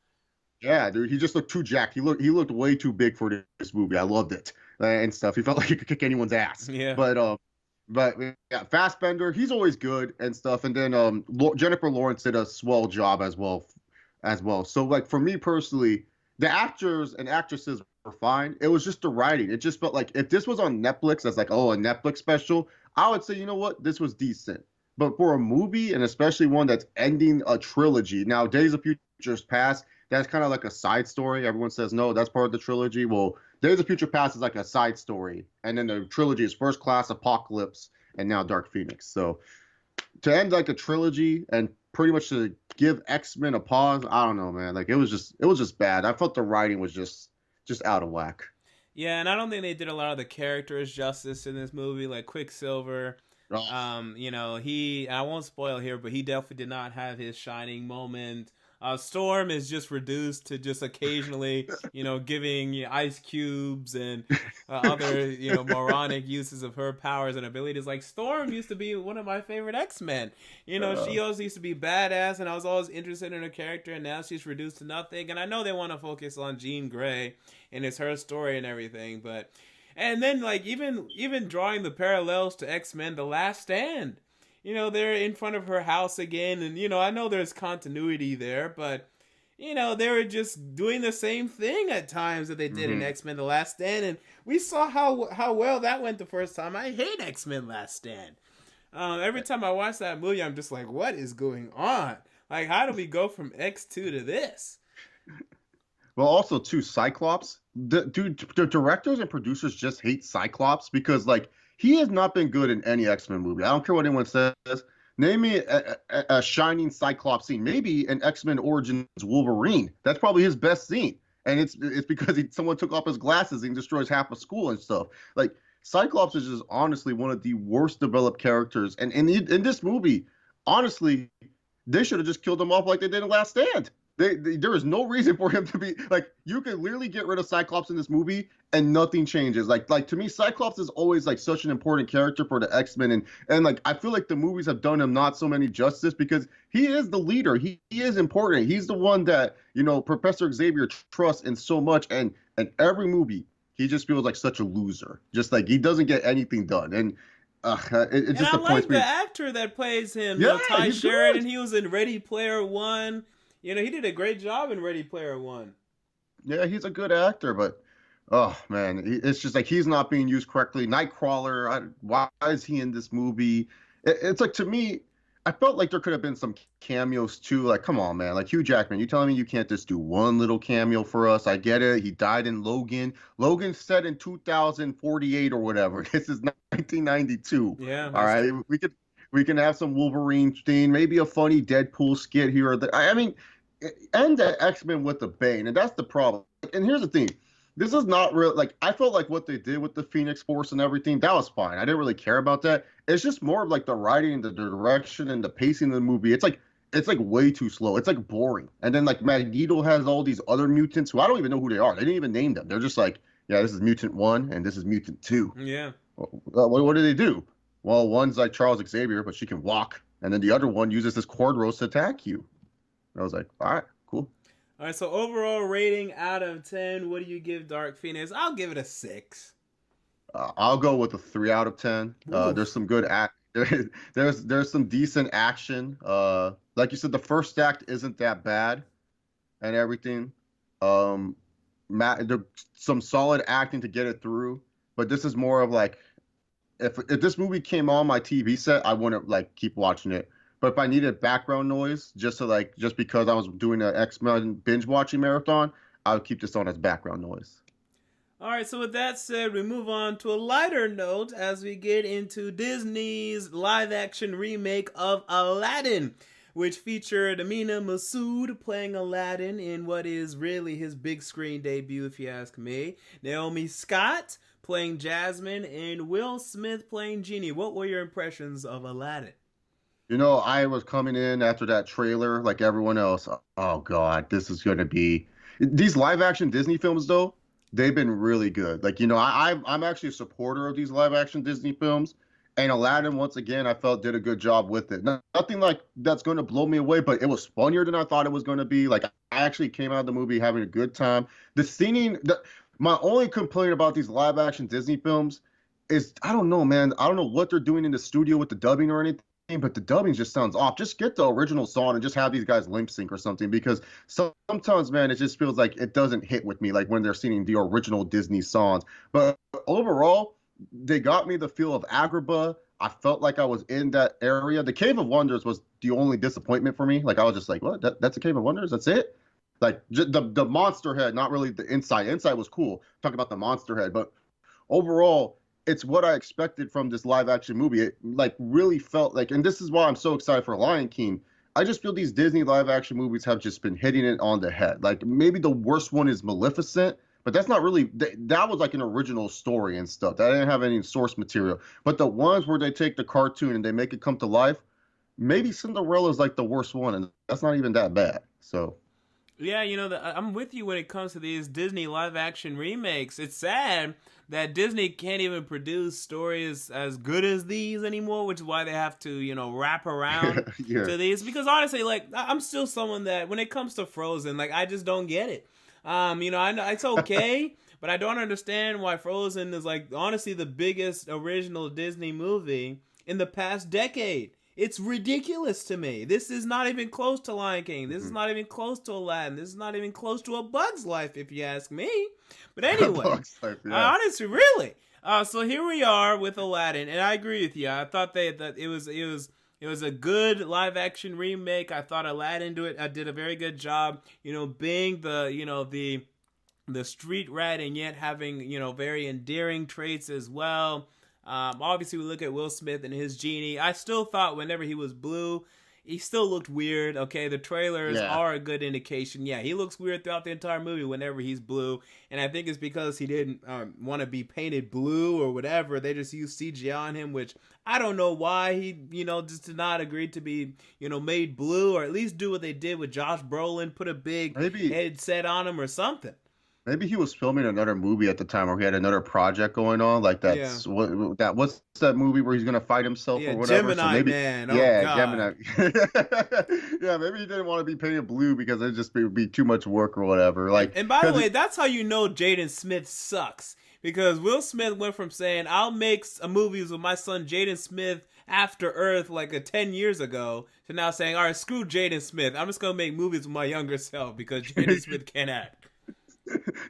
Yeah, dude, he just looked too jacked. He looked way too big for this movie. I loved it and stuff. He felt like he could kick anyone's ass. Yeah. But yeah, Fassbender, he's always good and stuff. And then Jennifer Lawrence did a swell job as well. So like for me personally, the actors and actresses were fine. It was just the writing. It just felt like if this was on Netflix as like a Netflix special, I would say you know what, this was decent. But for a movie and especially one that's ending a trilogy, now Days of Futures Past, that's kind of like a side story. Everyone says no, that's part of the trilogy. Well, Days of Future Past is like a side story, and then the trilogy is First Class, Apocalypse, and now Dark Phoenix. So to end like a trilogy and pretty much to give X-Men a pause, I don't know, man. Like it was just bad. I felt the writing was just out of whack. Yeah, and I don't think they did a lot of the characters justice in this movie. Like Quicksilver, Oh, he I won't spoil here, but he definitely did not have his shining moment. Storm is just reduced to just occasionally, giving ice cubes and other, moronic uses of her powers and abilities. Like Storm used to be one of my favorite X-Men. She always used to be badass, and I was always interested in her character. And now she's reduced to nothing. And I know they want to focus on Jean Grey, and it's her story and everything, but. And then, like, even drawing the parallels to X-Men: The Last Stand, they're in front of her house again, and I know there's continuity there, but they were just doing the same thing at times that they did in hmm X-Men: The Last Stand, and we saw how well that went the first time. I hate X-Men: Last Stand. Every time I watch that movie, I'm just like, what is going on? Like, how do we go from X2 to this? Well, also too, Cyclops. The directors and producers just hate Cyclops because like he has not been good in any X-Men movie. I don't care what anyone says. Name me a shining Cyclops scene. Maybe an X-Men Origins Wolverine. That's probably his best scene, and it's because someone took off his glasses and destroys half a school and stuff. Like Cyclops is just honestly one of the worst developed characters, and in this movie, honestly, they should have just killed him off like they did in Last Stand. There is no reason for him to be like you could literally get rid of Cyclops in this movie and nothing changes. Like to me, Cyclops is always like such an important character for the X-Men and like I feel like the movies have done him not so many justice because he is the leader. He is important. He's the one that, Professor Xavier trusts in so much and every movie he just feels like such a loser. Just like he doesn't get anything done. And it And just I disappoints like the me. actor that plays him, Yeah, Ty he's Sheridan. good. He was in Ready Player One. He did a great job in Ready Player One. Yeah, he's a good actor, but oh man, it's just like he's not being used correctly. Nightcrawler, why is he in this movie? It's like to me, I felt like there could have been some cameos too. Like, come on, man. Like Hugh Jackman, you telling me you can't just do one little cameo for us? I get it. He died in Logan. Logan's set in 2048 or whatever. This is 1992. Yeah, All that's right, true. we can have some Wolverine thing, maybe a funny Deadpool skit here or there. I mean, end the X-Men with the Bane, and that's the problem. And here's the thing. This is not real. Like, I felt like what they did with the Phoenix Force and everything, that was fine. I didn't really care about that. It's just more of like the writing, the direction, and the pacing of the movie. It's like way too slow. It's like boring. And then like Magneto has all these other mutants who I don't even know who they are. They didn't even name them. They're just like, yeah, this is Mutant One and this is Mutant Two. Yeah. What do they do? Well, one's like Charles Xavier, but she can walk, and then the other one uses his corduroys to attack you. I was like, all right, cool. All right. So overall rating out of 10, what do you give Dark Phoenix? I'll give it a 6. I'll go with a 3 out of 10. There's Oof. some good act. There's some decent action. Like you said, the first act isn't that bad, and everything. Um, there's some solid acting to get it through, but this is more of like if this movie came on my TV set, I wouldn't like keep watching it. But if I needed background noise, just because I was doing an X-Men binge watching marathon, I would keep this on as background noise. All right, so with that said, we move on to a lighter note as we get into Disney's live action remake of Aladdin, which featured Amina Massoud playing Aladdin in what is really his big screen debut, if you ask me. Naomi Scott playing Jasmine, and Will Smith playing Genie. What were your impressions of Aladdin? I was coming in after that trailer like everyone else. Oh God, this is going to be these live action Disney films though. They've been really good. Like, I'm actually a supporter of these live action Disney films. And Aladdin, once again, I felt did a good job with it. Nothing like that's going to blow me away, but it was funnier than I thought it was going to be. Like, I actually came out of the movie having a good time. The scening, my only complaint about these live action Disney films is I don't know, man. I don't know what they're doing in the studio with the dubbing or anything, but the dubbing just sounds off. Just get the original song and just have these guys lip sync or something because sometimes, man, it just feels like it doesn't hit with me like when they're singing the original Disney songs. But overall, they got me the feel of Agrabah. I felt like I was in that area. The Cave of Wonders was the only disappointment for me. Like I was just like, what? That's a Cave of Wonders? That's it? Like the monster head, not really the inside. Inside was cool. Talking about the monster head, but overall, it's what I expected from this live action movie. It like really felt like, and this is why I'm so excited for Lion King. I just feel these Disney live action movies have just been hitting it on the head. Like maybe the worst one is Maleficent, but that's not really that was like an original story and stuff. That didn't have any source material. But the ones where they take the cartoon and they make it come to life, maybe Cinderella's like the worst one, and that's not even that bad. So Yeah, I'm with you when it comes to these Disney live action remakes. It's sad that Disney can't even produce stories as good as these anymore, which is why they have to, wrap around yeah. to these. Because honestly, like, I'm still someone that when it comes to Frozen, like, I just don't get it. I know it's okay, but I don't understand why Frozen is like honestly the biggest original Disney movie in the past decade. It's ridiculous to me. This is not even close to Lion King. This is not even close to Aladdin. This is not even close to A Bug's Life, if you ask me. But anyway, Bug's Life, yeah. Honestly, really. So here we are with Aladdin, and I agree with you. I thought that it was a good live action remake. I thought Aladdin did a very good job. Being the street rat and yet having very endearing traits as well. Obviously, we look at Will Smith and his genie. I still thought whenever he was blue, he still looked weird. Okay, the trailers are a good indication. Yeah, he looks weird throughout the entire movie whenever he's blue. And I think it's because he didn't want to be painted blue or whatever. They just used CGI on him, which I don't know why he, just did not agree to be, made blue, or at least do what they did with Josh Brolin, put a big headset on him or something. Maybe he was filming another movie at the time, or he had another project going on. Like what's that movie where he's gonna fight himself or whatever? Gemini Man. Gemini. Yeah, maybe he didn't want to be painted blue because it'd just be too much work or whatever. Like, and by the way, that's how you know Jaden Smith sucks, because Will Smith went from saying I'll make a movies with my son Jaden Smith After Earth like 10 years ago to now saying, all right, screw Jaden Smith. I'm just gonna make movies with my younger self because Jaden Smith can't act.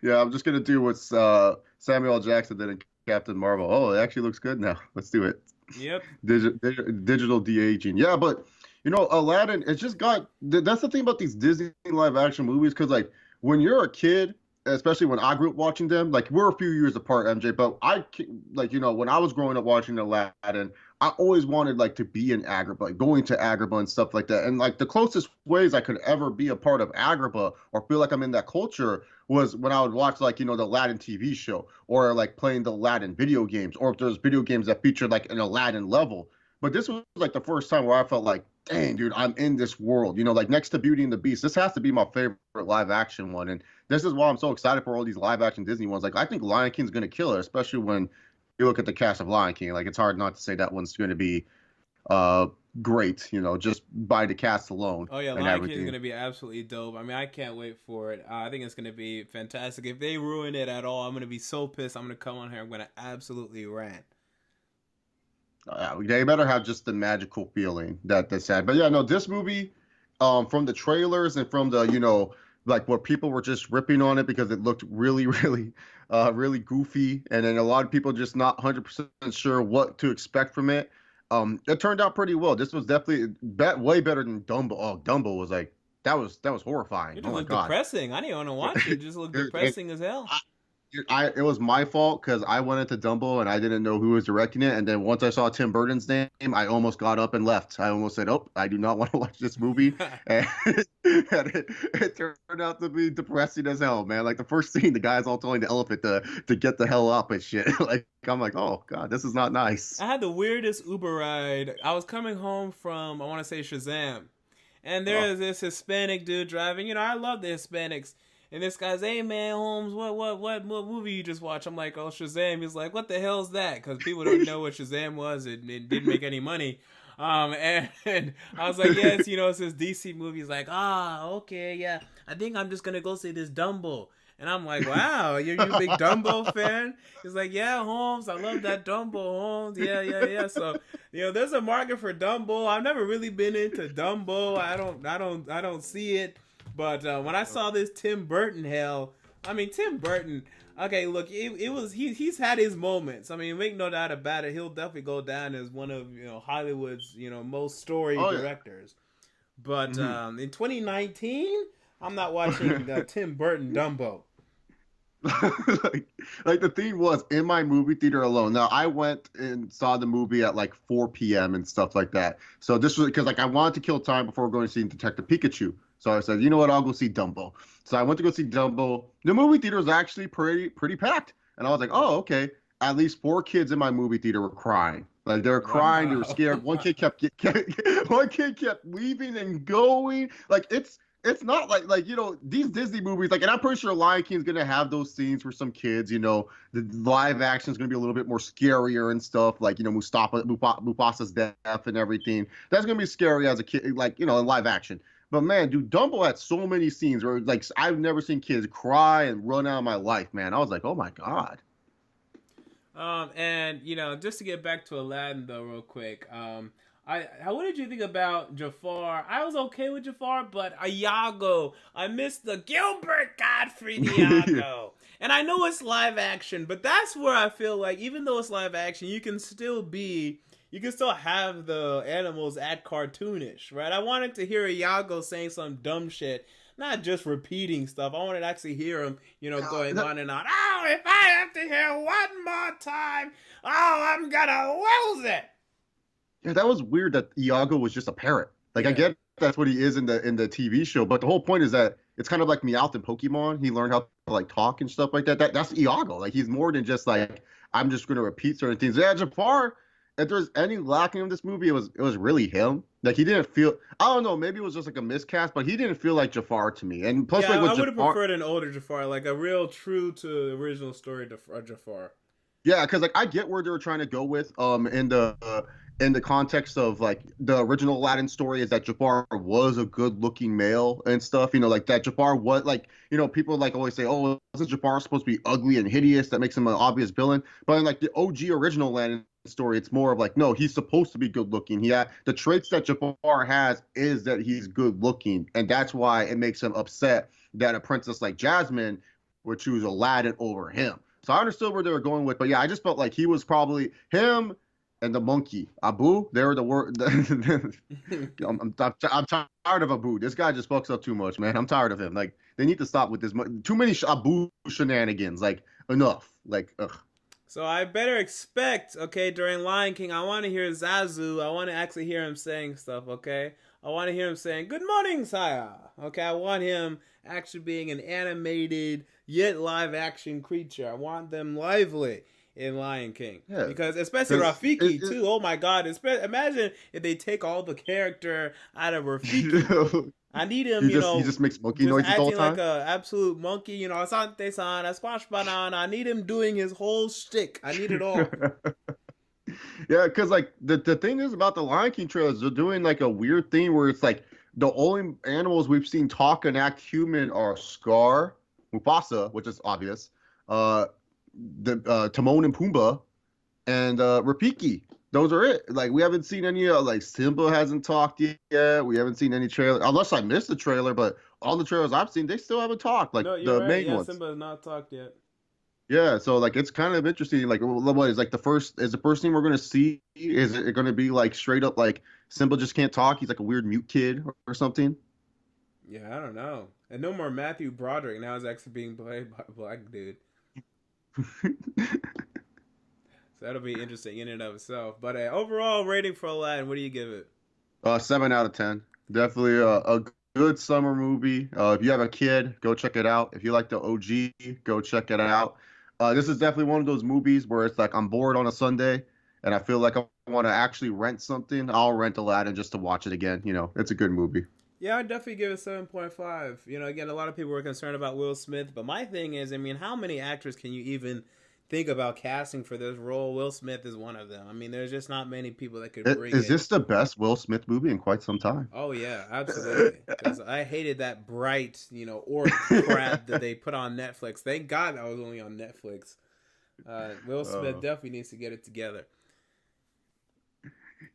Yeah, I'm just gonna do what Samuel L. Jackson did in Captain Marvel. Oh, it actually looks good now. Let's do it. Yep. Digital de-aging. Yeah, but Aladdin. It's just got. That's the thing about these Disney live action movies, because like when you're a kid, especially when I grew up watching them, like we're a few years apart, MJ. But when I was growing up watching Aladdin, I always wanted like to be in Agrabah, like going to Agrabah and stuff like that. And like the closest ways I could ever be a part of Agrabah or feel like I'm in that culture was when I would watch like the Aladdin TV show, or like playing the Aladdin video games, or if there's video games that featured like an Aladdin level. But this was like the first time where I felt like, dang, dude, I'm in this world. Like next to Beauty and the Beast, this has to be my favorite live action one. And this is why I'm so excited for all these live action Disney ones. Like I think Lion King's going to kill it, especially when you look at the cast of Lion King. Like it's hard not to say that one's going to be great, just by the cast alone. Oh yeah, Lion King is going to be absolutely dope. I mean, I can't wait for it. I think it's going to be fantastic. If they ruin it at all, I'm going to be so pissed. I'm going to come on here. I'm going to absolutely rant. They better have just the magical feeling that they said. But yeah, no, this movie, from the trailers and from the, like where people were just ripping on it because it looked really, really, really goofy. And then a lot of people just not 100% sure what to expect from it. It turned out pretty well. This was definitely way better than Dumbo. Oh, Dumbo was like, that was horrifying. It just looked depressing. I didn't want to watch it. It just looked depressing as hell. It was my fault because I went into Dumbo and I didn't know who was directing it. And then once I saw Tim Burton's name, I almost got up and left. I almost said, oh, I do not want to watch this movie. and it turned out to be depressing as hell, man. Like the first scene, the guy's all telling the elephant to get the hell up and shit. Like I'm like, oh, God, this is not nice. I had the weirdest Uber ride. I was coming home from, I want to say Shazam. And there is this Hispanic dude driving. I love the Hispanics. And this guy's, hey man, Holmes, what movie you just watched? I'm like, oh, Shazam. He's like, what the hell's that? Because people don't know what Shazam was. It didn't make any money. And I was like, yes, it's this DC movie. He's like, okay, yeah. I think I'm just gonna go see this Dumbo. And I'm like, wow, you a big Dumbo fan? He's like, yeah, Holmes, I love that Dumbo, Holmes. Yeah. So, there's a market for Dumbo. I've never really been into Dumbo. I don't see it. But when I saw this Tim Burton Tim Burton. Okay, look, he's had his moments. I mean, make no doubt about it. He'll definitely go down as one of Hollywood's most storied directors. But in 2019, I'm not watching Tim Burton Dumbo. like the thing was in my movie theater alone. Now I went and saw the movie at like 4 p.m. and stuff like that. So this was because I wanted to kill time before going to see Detective Pikachu. So I said, you know what, I'll go see Dumbo. So I went to go see Dumbo. The movie theater was actually pretty packed, and I was like, oh, okay. At least 4 kids in my movie theater were crying. Like they were crying, they were scared. One kid kept leaving and going. Like it's not like these Disney movies, and I'm pretty sure Lion King's gonna have those scenes for some kids. The live action is gonna be a little bit more scarier and stuff, like Mufasa's death and everything. That's gonna be scary as a kid, in live action. But man, dude, Dumbo had so many scenes where I've never seen kids cry and run out of my life, man. I was like, oh my god. And just to get back to Aladdin though, real quick, what did you think about Jafar? I was okay with Jafar, but Iago, I missed the Gilbert Gottfried Iago. And I know it's live action, but that's where I feel like even though it's live action, you can still have the animals act cartoonish, right? I wanted to hear Iago saying some dumb shit, not just repeating stuff. I wanted to actually hear him, going on and on. Oh, if I have to hear one more time, I'm gonna lose it. Yeah, that was weird that Iago was just a parrot. I get that's what he is in the TV show, but the whole point is that it's kind of like Meowth in Pokemon. He learned how to talk and stuff like that. That's Iago. He's more than just I'm just going to repeat certain things. Yeah, Jafar. If there's any lacking in this movie, it was really him. He didn't feel. I don't know. Maybe it was just a miscast, but he didn't feel like Jafar to me. And plus, I would have preferred an older Jafar, a real true to the original story Jafar. Yeah, because I get where they were trying to go with in the context of the original Aladdin story is that Jafar was a good-looking male and stuff. That Jafar was people always say, oh, isn't Jafar supposed to be ugly and hideous? That makes him an obvious villain. But in the OG original Aladdin story, it's more of no, he's supposed to be good-looking. The traits that Jafar has is that he's good-looking, and that's why it makes him upset that a princess like Jasmine would choose Aladdin over him. So I understood where they were going with, but yeah, I just felt like he was probably him and the monkey Abu. They were the word. I'm tired of Abu. This guy just fucks up too much, man. I'm tired of him. They need to stop with this. Too many Abu shenanigans. Enough. Ugh. So I better expect, during Lion King, I want to hear Zazu. I want to actually hear him saying stuff, okay? I want to hear him saying, good morning, sire. Okay, I want him actually being an animated, yet live-action creature. I want them lively in Lion King. Yeah. Because especially Rafiki, too. Oh, my God. Imagine if they take all the character out of Rafiki. I need him, he just makes monkey noises all the time. Acting like an absolute monkey, Asante-san, a squash banana. I need him doing his whole shtick. I need it all. Yeah, because the thing is about the Lion King trailers, they're doing a weird thing where it's the only animals we've seen talk and act human are Scar, Mufasa, which is obvious, the Timon and Pumbaa, and Rafiki. Those are it. We haven't seen any Simba hasn't talked yet. We haven't seen any trailer, unless I missed the trailer. But all the trailers I've seen, they still haven't talked. No, the right. main ones. Simba has not talked yet. Yeah, so it's kind of interesting. What is the first thing we're gonna see? Is it gonna be straight up Simba just can't talk? He's a weird mute kid or something. Yeah, I don't know. And no more Matthew Broderick. Now he's actually being played by a black dude. So that'll be interesting in and of itself. But overall rating for Aladdin, what do you give it? 7 out of 10. Definitely a good summer movie. If you have a kid, go check it out. If you like the OG, go check it out. This is definitely one of those movies where it's I'm bored on a Sunday and I feel like I want to actually rent something. I'll rent Aladdin just to watch it again. It's a good movie. Yeah, I'd definitely give it 7.5. You know, again, a lot of people were concerned about Will Smith, but my thing is, I mean, how many actors can you even think about casting for this role? Will Smith is one of them. I mean, there's just not many people that could bring Is it. this the best Will Smith movie in quite some time? Oh yeah, absolutely. Because I hated that bright, orc crap that they put on Netflix. Thank God that was only on Netflix. Will Smith Uh, definitely needs to get it together.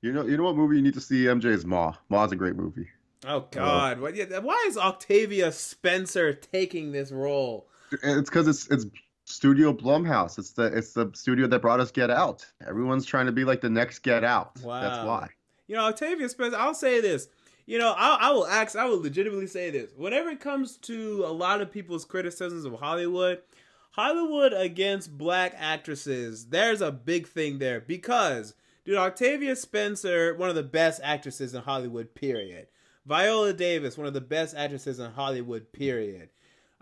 you know what movie you need to see? MJ is Ma. Ma's a great movie. Oh Uh, God, why is Octavia Spencer taking this role? it's because it's Studio Blumhouse. It's the studio that brought us Get Out. Everyone's trying to be like the next Get Out. That's Wow. why. Octavia Spencer, I'll say this. I will legitimately say this. Whenever it comes to a lot of people's criticisms of Hollywood against black actresses, there's a big thing there. Because, dude, Octavia Spencer, one of the best actresses in Hollywood, period. Viola Davis, one of the best actresses in Hollywood, period.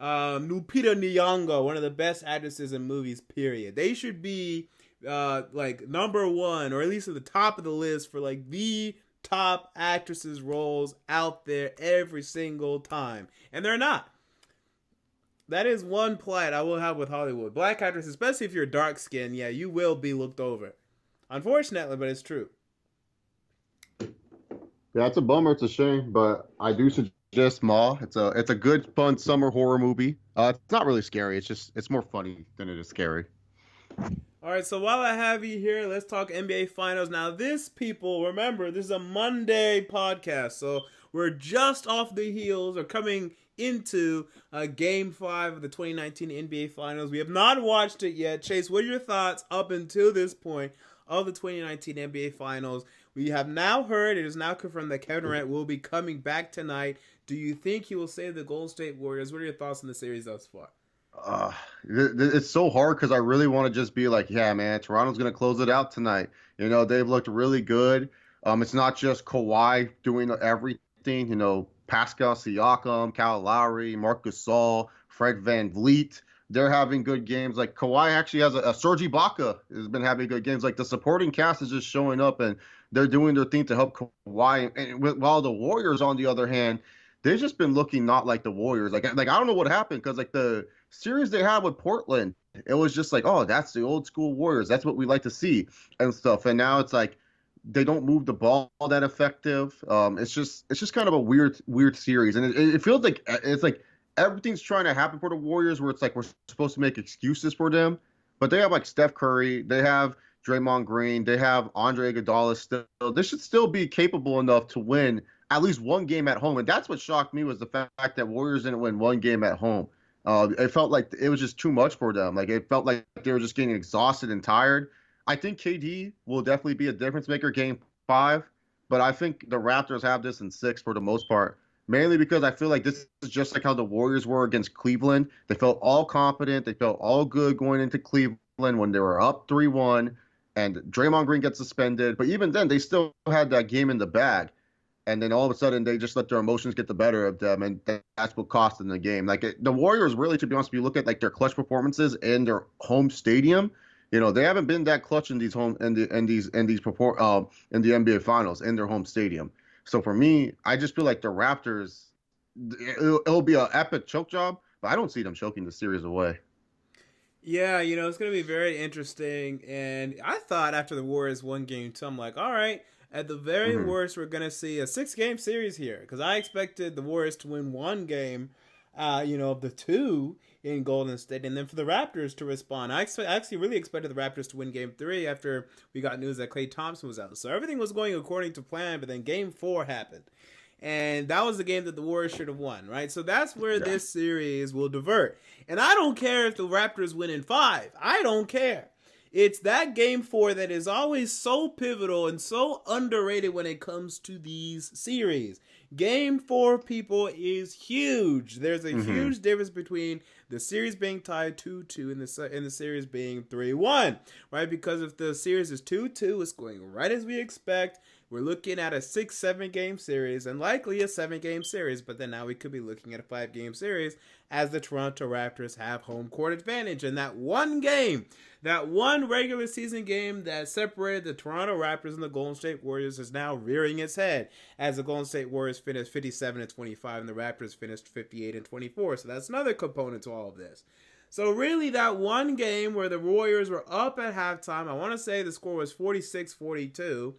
Lupita Nyong'o, one of the best actresses in movies, period. They should be like number one, or at least at the top of the list for like the top actresses roles out there every single time, and they're not. That is one plight I will have with Hollywood. Black actresses, especially if you're dark skinned, yeah, you will be looked over. Unfortunately, but it's true. Yeah, it's a bummer. It's a shame, but I do suggest Ma. It's a good, fun summer horror movie. It's not really scary. It's more funny than it is scary. All right, so while I have you here, let's talk NBA Finals. Now, people, remember, this is a Monday podcast, so we're just off the heels or coming into Game 5 of the 2019 NBA Finals. We have not watched it yet. Chase, what are your thoughts up until this point of the 2019 NBA Finals? We have now heard, it is now confirmed that Kevin Durant will be coming back tonight. Do you think he will save the Golden State Warriors? What are your thoughts on the series thus far? Uh, it's so hard because I really want to just be like, yeah, man, Toronto's gonna close it out tonight. They've looked really good. It's not just Kawhi doing everything. Pascal Siakam, Kyle Lowry, Marc Gasol, Fred VanVleet. They're having good games. Like Kawhi actually has a Serge Ibaka has been having good games. Like the supporting cast is just showing up and they're doing their thing to help Kawhi. While the Warriors, on the other hand, they've just been looking not like the Warriors. Like I don't know what happened because like the series they had with Portland, it was just like, oh, that's the old school Warriors. That's what we like to see and stuff. And now it's like they don't move the ball that effective. It's just kind of a weird series, and it feels like it's like everything's trying to happen for the Warriors, where it's like we're supposed to make excuses for them, but they have like Steph Curry, they have Draymond Green, they have Andre Iguodala still. They should still be capable enough to win at least one game at home, and that's what shocked me was the fact that Warriors didn't win one game at home. It felt like it was just too much for them. Like it felt like they were just getting exhausted and tired. I think KD will definitely be a difference maker game 5, but I think the Raptors have this in 6 for the most part. Mainly because I feel like this is just like how the Warriors were against Cleveland. They felt all confident. They felt all good going into Cleveland when they were up 3-1, and Draymond Green gets suspended. But even then, they still had that game in the bag. And then all of a sudden, they just let their emotions get the better of them, and that's what cost them the game. Like the Warriors, really, to be honest, if you look at like their clutch performances in their home stadium, they haven't been that clutch in these in the NBA Finals in their home stadium. So for me, I just feel like the Raptors, it'll be an epic choke job, but I don't see them choking the series away. Yeah, it's going to be very interesting. And I thought after the Warriors won game 2, I'm like, all right, at the very worst, we're going to see a 6-game series here. Because I expected the Warriors to win one game, of the 2 in Golden State, and then for the Raptors to respond. I actually really expected the Raptors to win game 3 after we got news that Klay Thompson was out. So everything was going according to plan, but then game 4 happened. And that was the game that the Warriors should have won, right? So that's where this series will divert. And I don't care if the Raptors win in 5. I don't care. It's that game 4 that is always so pivotal and so underrated when it comes to these series. Game 4, people, is huge. There's a huge difference between the series being tied 2-2 and the series being 3-1, right? Because if the series is 2-2, it's going right as we expect. we're looking at a 6-7 game series and likely a 7-game series, but then now we could be looking at a 5-game series as the Toronto Raptors have home court advantage. And that one game, that one regular season game that separated the Toronto Raptors and the Golden State Warriors is now rearing its head as the Golden State Warriors finished 57-25 and the Raptors finished 58-24. So that's another component to all of this. So really that one game where the Warriors were up at halftime, I want to say the score was 46-42,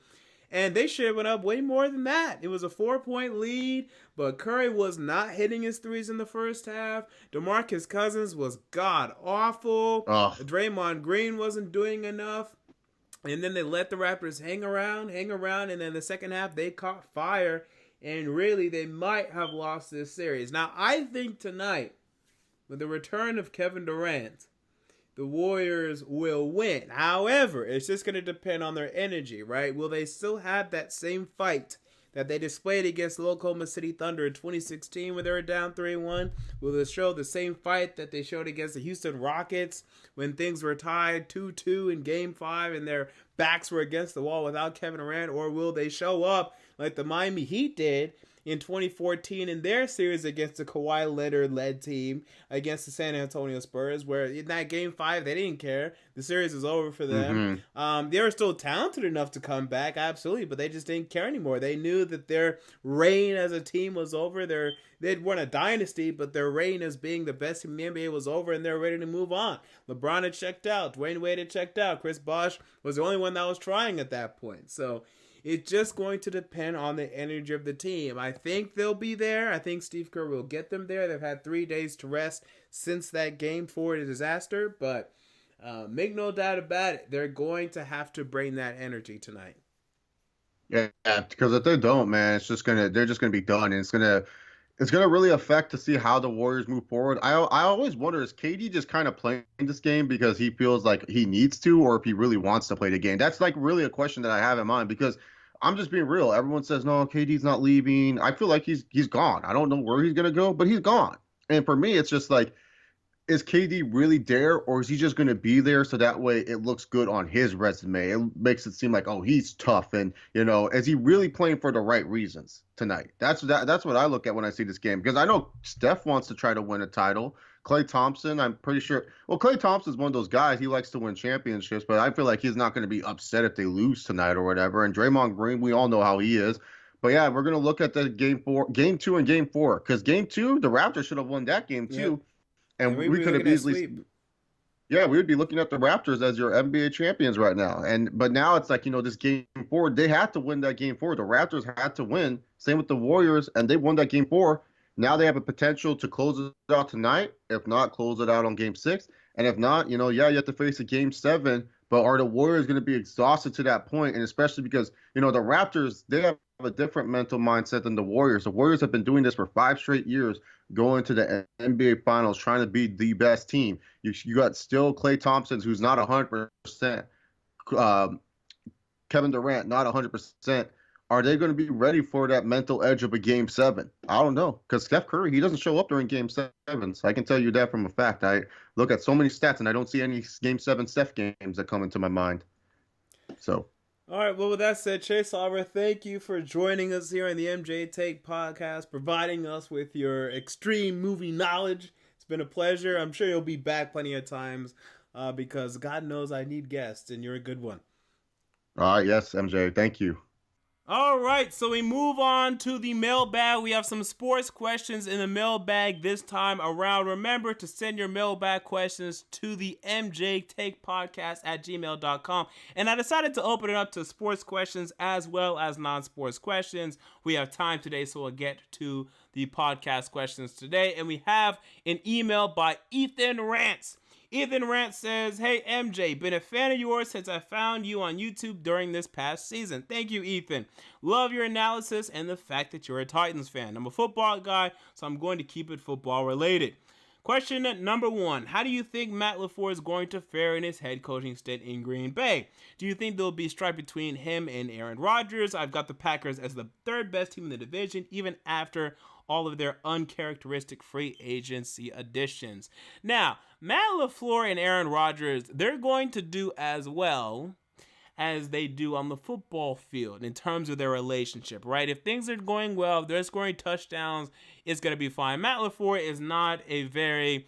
and they should have went up way more than that. It was a 4-point lead, but Curry was not hitting his threes in the first half. DeMarcus Cousins was god-awful. Draymond Green wasn't doing enough. And then they let the Raptors hang around, and then the second half they caught fire, and really they might have lost this series. Now, I think tonight, with the return of Kevin Durant, the Warriors will win. However, it's just going to depend on their energy, right? Will they still have that same fight that they displayed against the Oklahoma City Thunder in 2016 when they were down 3-1? Will they show the same fight that they showed against the Houston Rockets when things were tied 2-2 in Game 5 and their backs were against the wall without Kevin Durant? Or will they show up like the Miami Heat did in 2014 in their series against the Kawhi Leonard-led team against the San Antonio Spurs, where in that Game 5, they didn't care. The series was over for them. They were still talented enough to come back, absolutely, but they just didn't care anymore. They knew that their reign as a team was over. They weren't a dynasty, but their reign as being the best team in the NBA was over, and they're ready to move on. LeBron had checked out. Dwayne Wade had checked out. Chris Bosh was the only one that was trying at that point. So it's just going to depend on the energy of the team. I think they'll be there. I think Steve Kerr will get them there. They've had 3 days to rest since that Game 4 disaster, but make no doubt about it, they're going to have to bring that energy tonight. Yeah, because if they don't, man, they're just gonna be done, and it's gonna really affect to see how the Warriors move forward. I always wonder, is KD just kind of playing this game because he feels like he needs to, or if he really wants to play the game? That's like really a question that I have in mind, because I'm just being real. Everyone says, no, KD's not leaving. I feel like he's gone. I don't know where he's going to go, but he's gone. And for me, it's just like, is KD really there, or is he just going to be there so that way it looks good on his resume? It makes it seem like, oh, he's tough. And, is he really playing for the right reasons tonight? That's what I look at when I see this game, because I know Steph wants to try to win a title. Klay Thompson, I'm pretty sure. Well, Klay Thompson's one of those guys. He likes to win championships, but I feel like he's not going to be upset if they lose tonight or whatever. And Draymond Green, we all know how he is. But yeah, we're going to look at the Game 2 and Game 4, because Game 2, the Raptors should have won that game too. Yep. And we could have easily, we would be looking at the Raptors as your NBA champions right now. But now it's like, this Game 4, they had to win that Game 4. The Raptors had to win. Same with the Warriors, and they won that Game 4. Now they have a potential to close it out tonight. If not, close it out on Game 6. And if not, you have to face a Game 7. But are the Warriors going to be exhausted to that point? And especially because, the Raptors, they have a different mental mindset than the Warriors. The Warriors have been doing this for 5 straight years, going to the NBA Finals, trying to be the best team. You got still Klay Thompson, who's not 100%. Kevin Durant, not 100%. Are they going to be ready for that mental edge of a Game 7? I don't know, because Steph Curry, he doesn't show up during Game 7. So I can tell you that from a fact. I look at so many stats, and I don't see any Game 7 Steph games that come into my mind. So. All right, well, with that said, Chase Auber, thank you for joining us here on the MJ Take podcast, providing us with your extreme movie knowledge. It's been a pleasure. I'm sure you'll be back plenty of times because God knows I need guests, and you're a good one. Yes, MJ, thank you. All right, so we move on to the mailbag. We have some sports questions in the mailbag this time around. Remember to send your mailbag questions to the MJ Take Podcast at gmail.com. And I decided to open it up to sports questions as well as non-sports questions. We have time today, so we'll get to the podcast questions today. And we have an email by Ethan Rants. Ethan Rant says, hey, MJ, been a fan of yours since I found you on YouTube during this past season. Thank you, Ethan. Love your analysis and the fact that you're a Titans fan. I'm a football guy, so I'm going to keep it football related. Question number 1. How do you think Matt LaFleur is going to fare in his head coaching stint in Green Bay? Do you think there'll be strife between him and Aaron Rodgers? I've got the Packers as the 3rd best team in the division, even after all of their uncharacteristic free agency additions. Now, Matt LaFleur and Aaron Rodgers, they're going to do as well as they do on the football field in terms of their relationship, right? If things are going well, if they're scoring touchdowns, it's going to be fine. Matt LaFleur is not a very,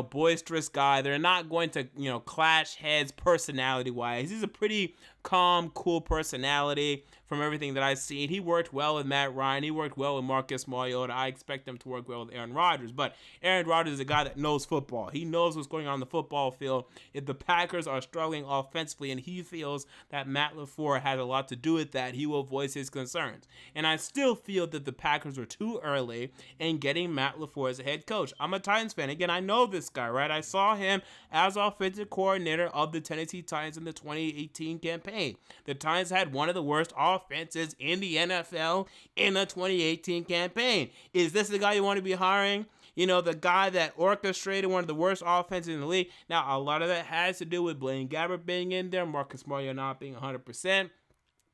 boisterous guy. They're not going to, clash heads personality-wise. He's a pretty calm, cool personality from everything that I've seen. He worked well with Matt Ryan. He worked well with Marcus Mariota. I expect him to work well with Aaron Rodgers. But Aaron Rodgers is a guy that knows football. He knows what's going on the football field. If the Packers are struggling offensively and he feels that Matt LaFleur had a lot to do with that, he will voice his concerns. And I still feel that the Packers were too early in getting Matt LaFleur as a head coach. I'm a Titans fan. Again, I know this guy, right? I saw him as offensive coordinator of the Tennessee Titans in the 2018 campaign. The Titans had one of the worst offenses in the NFL in the 2018 campaign. Is this the guy you want to be hiring? The guy that orchestrated one of the worst offenses in the league. Now, a lot of that has to do with Blaine Gabbert being in there, Marcus Mariota not being 100%,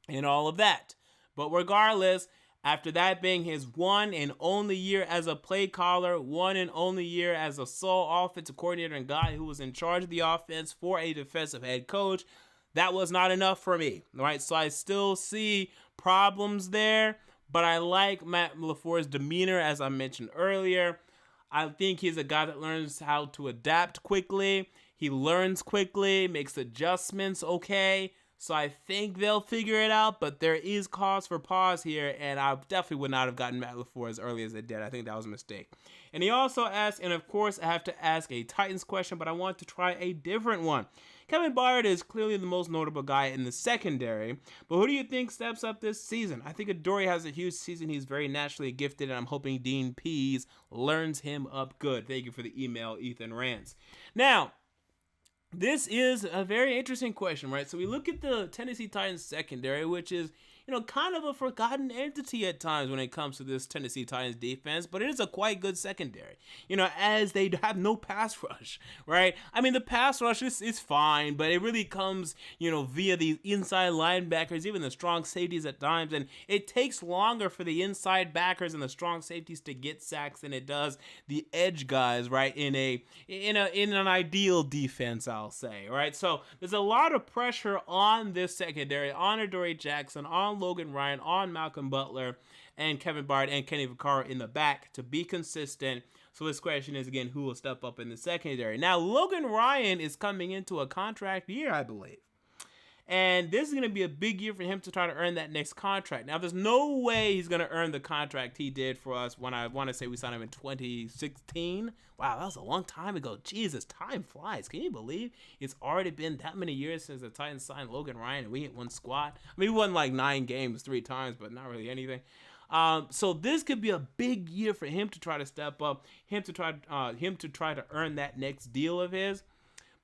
and all of that. But regardless, after that being his one and only year as a play caller, one and only year as a sole offensive coordinator and guy who was in charge of the offense for a defensive head coach, that was not enough for me, right? So I still see problems there, but I like Matt LaFleur's demeanor, as I mentioned earlier. I think he's a guy that learns how to adapt quickly. He learns quickly, makes adjustments okay. So I think they'll figure it out, but there is cause for pause here, and I definitely would not have gotten Matt LaFleur as early as they did. I think that was a mistake. And he also asked, and of course I have to ask a Titans question, but I want to try a different one. Kevin Byard is clearly the most notable guy in the secondary, but who do you think steps up this season? I think Adoree has a huge season. He's very naturally gifted, and I'm hoping Dean Pease learns him up good. Thank you for the email, Ethan Rance. Now, this is a very interesting question, right? So we look at the Tennessee Titans secondary, which is, kind of a forgotten entity at times when it comes to this Tennessee Titans defense, but it is a quite good secondary, as they have no pass rush, right? I mean, the pass rush is fine, but it really comes, via the inside linebackers, even the strong safeties at times, and it takes longer for the inside backers and the strong safeties to get sacks than it does the edge guys, right? In an ideal defense, I'll say, right? So there's a lot of pressure on this secondary, on Adoree Jackson, on Logan Ryan, on Malcolm Butler, and Kevin Byard and Kenny Vaccaro in the back to be consistent. So this question is, again, who will step up in the secondary? Now, Logan Ryan is coming into a contract year, I believe. And this is going to be a big year for him to try to earn that next contract. Now, there's no way he's going to earn the contract he did for us when I want to say we signed him in 2016. Wow, that was a long time ago. Jesus, time flies. Can you believe it's already been that many years since the Titans signed Logan Ryan and we hit one squad? I mean, we won like 9 games 3 times, but not really anything. So this could be a big year for him to try to step up, him to try to earn that next deal of his.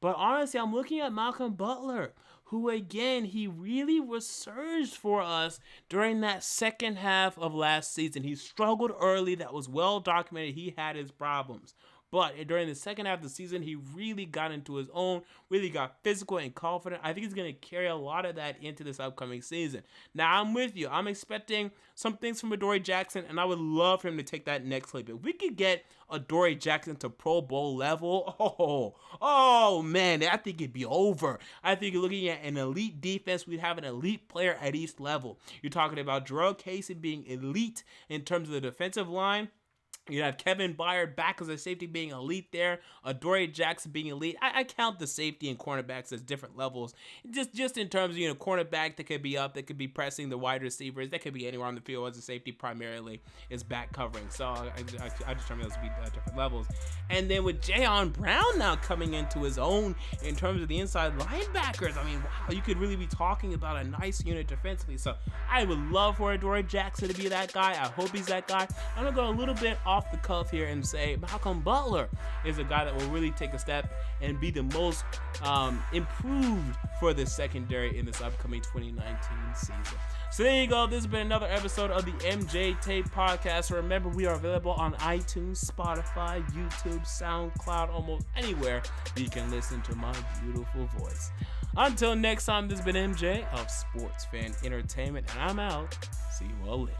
But honestly, I'm looking at Malcolm Butler, who, again, he really resurged for us during that second half of last season. He struggled early. That was well documented. He had his problems. But during the second half of the season, he really got into his own, really got physical and confident. I think he's going to carry a lot of that into this upcoming season. Now, I'm with you. I'm expecting some things from Adoree Jackson, and I would love for him to take that next leap. If we could get Adoree Jackson to Pro Bowl level, oh man, I think it'd be over. I think you're looking at an elite defense. We'd have an elite player at each level. You're talking about Jarrell Casey being elite in terms of the defensive line. You have Kevin Byard back as a safety being elite there. Adoree Jackson being elite. I count the safety and cornerbacks as different levels. Just in terms of, cornerback that could be up, that could be pressing the wide receivers. That could be anywhere on the field as a safety primarily is back covering. So I determine those to be different levels. And then with Jayon Brown now coming into his own in terms of the inside linebackers. I mean, wow, you could really be talking about a nice unit defensively. So I would love for Adoree Jackson to be that guy. I hope he's that guy. I'm going to go a little bit off the cuff here and say Malcolm Butler is a guy that will really take a step and be the most improved for the secondary in this upcoming 2019 season. So there you go. This has been another episode of the MJ Tape Podcast. Remember, we are available on iTunes, Spotify, YouTube, SoundCloud, almost anywhere you can listen to my beautiful voice. Until next time, this has been MJ of Sports Fan Entertainment, and I'm out. See you all later.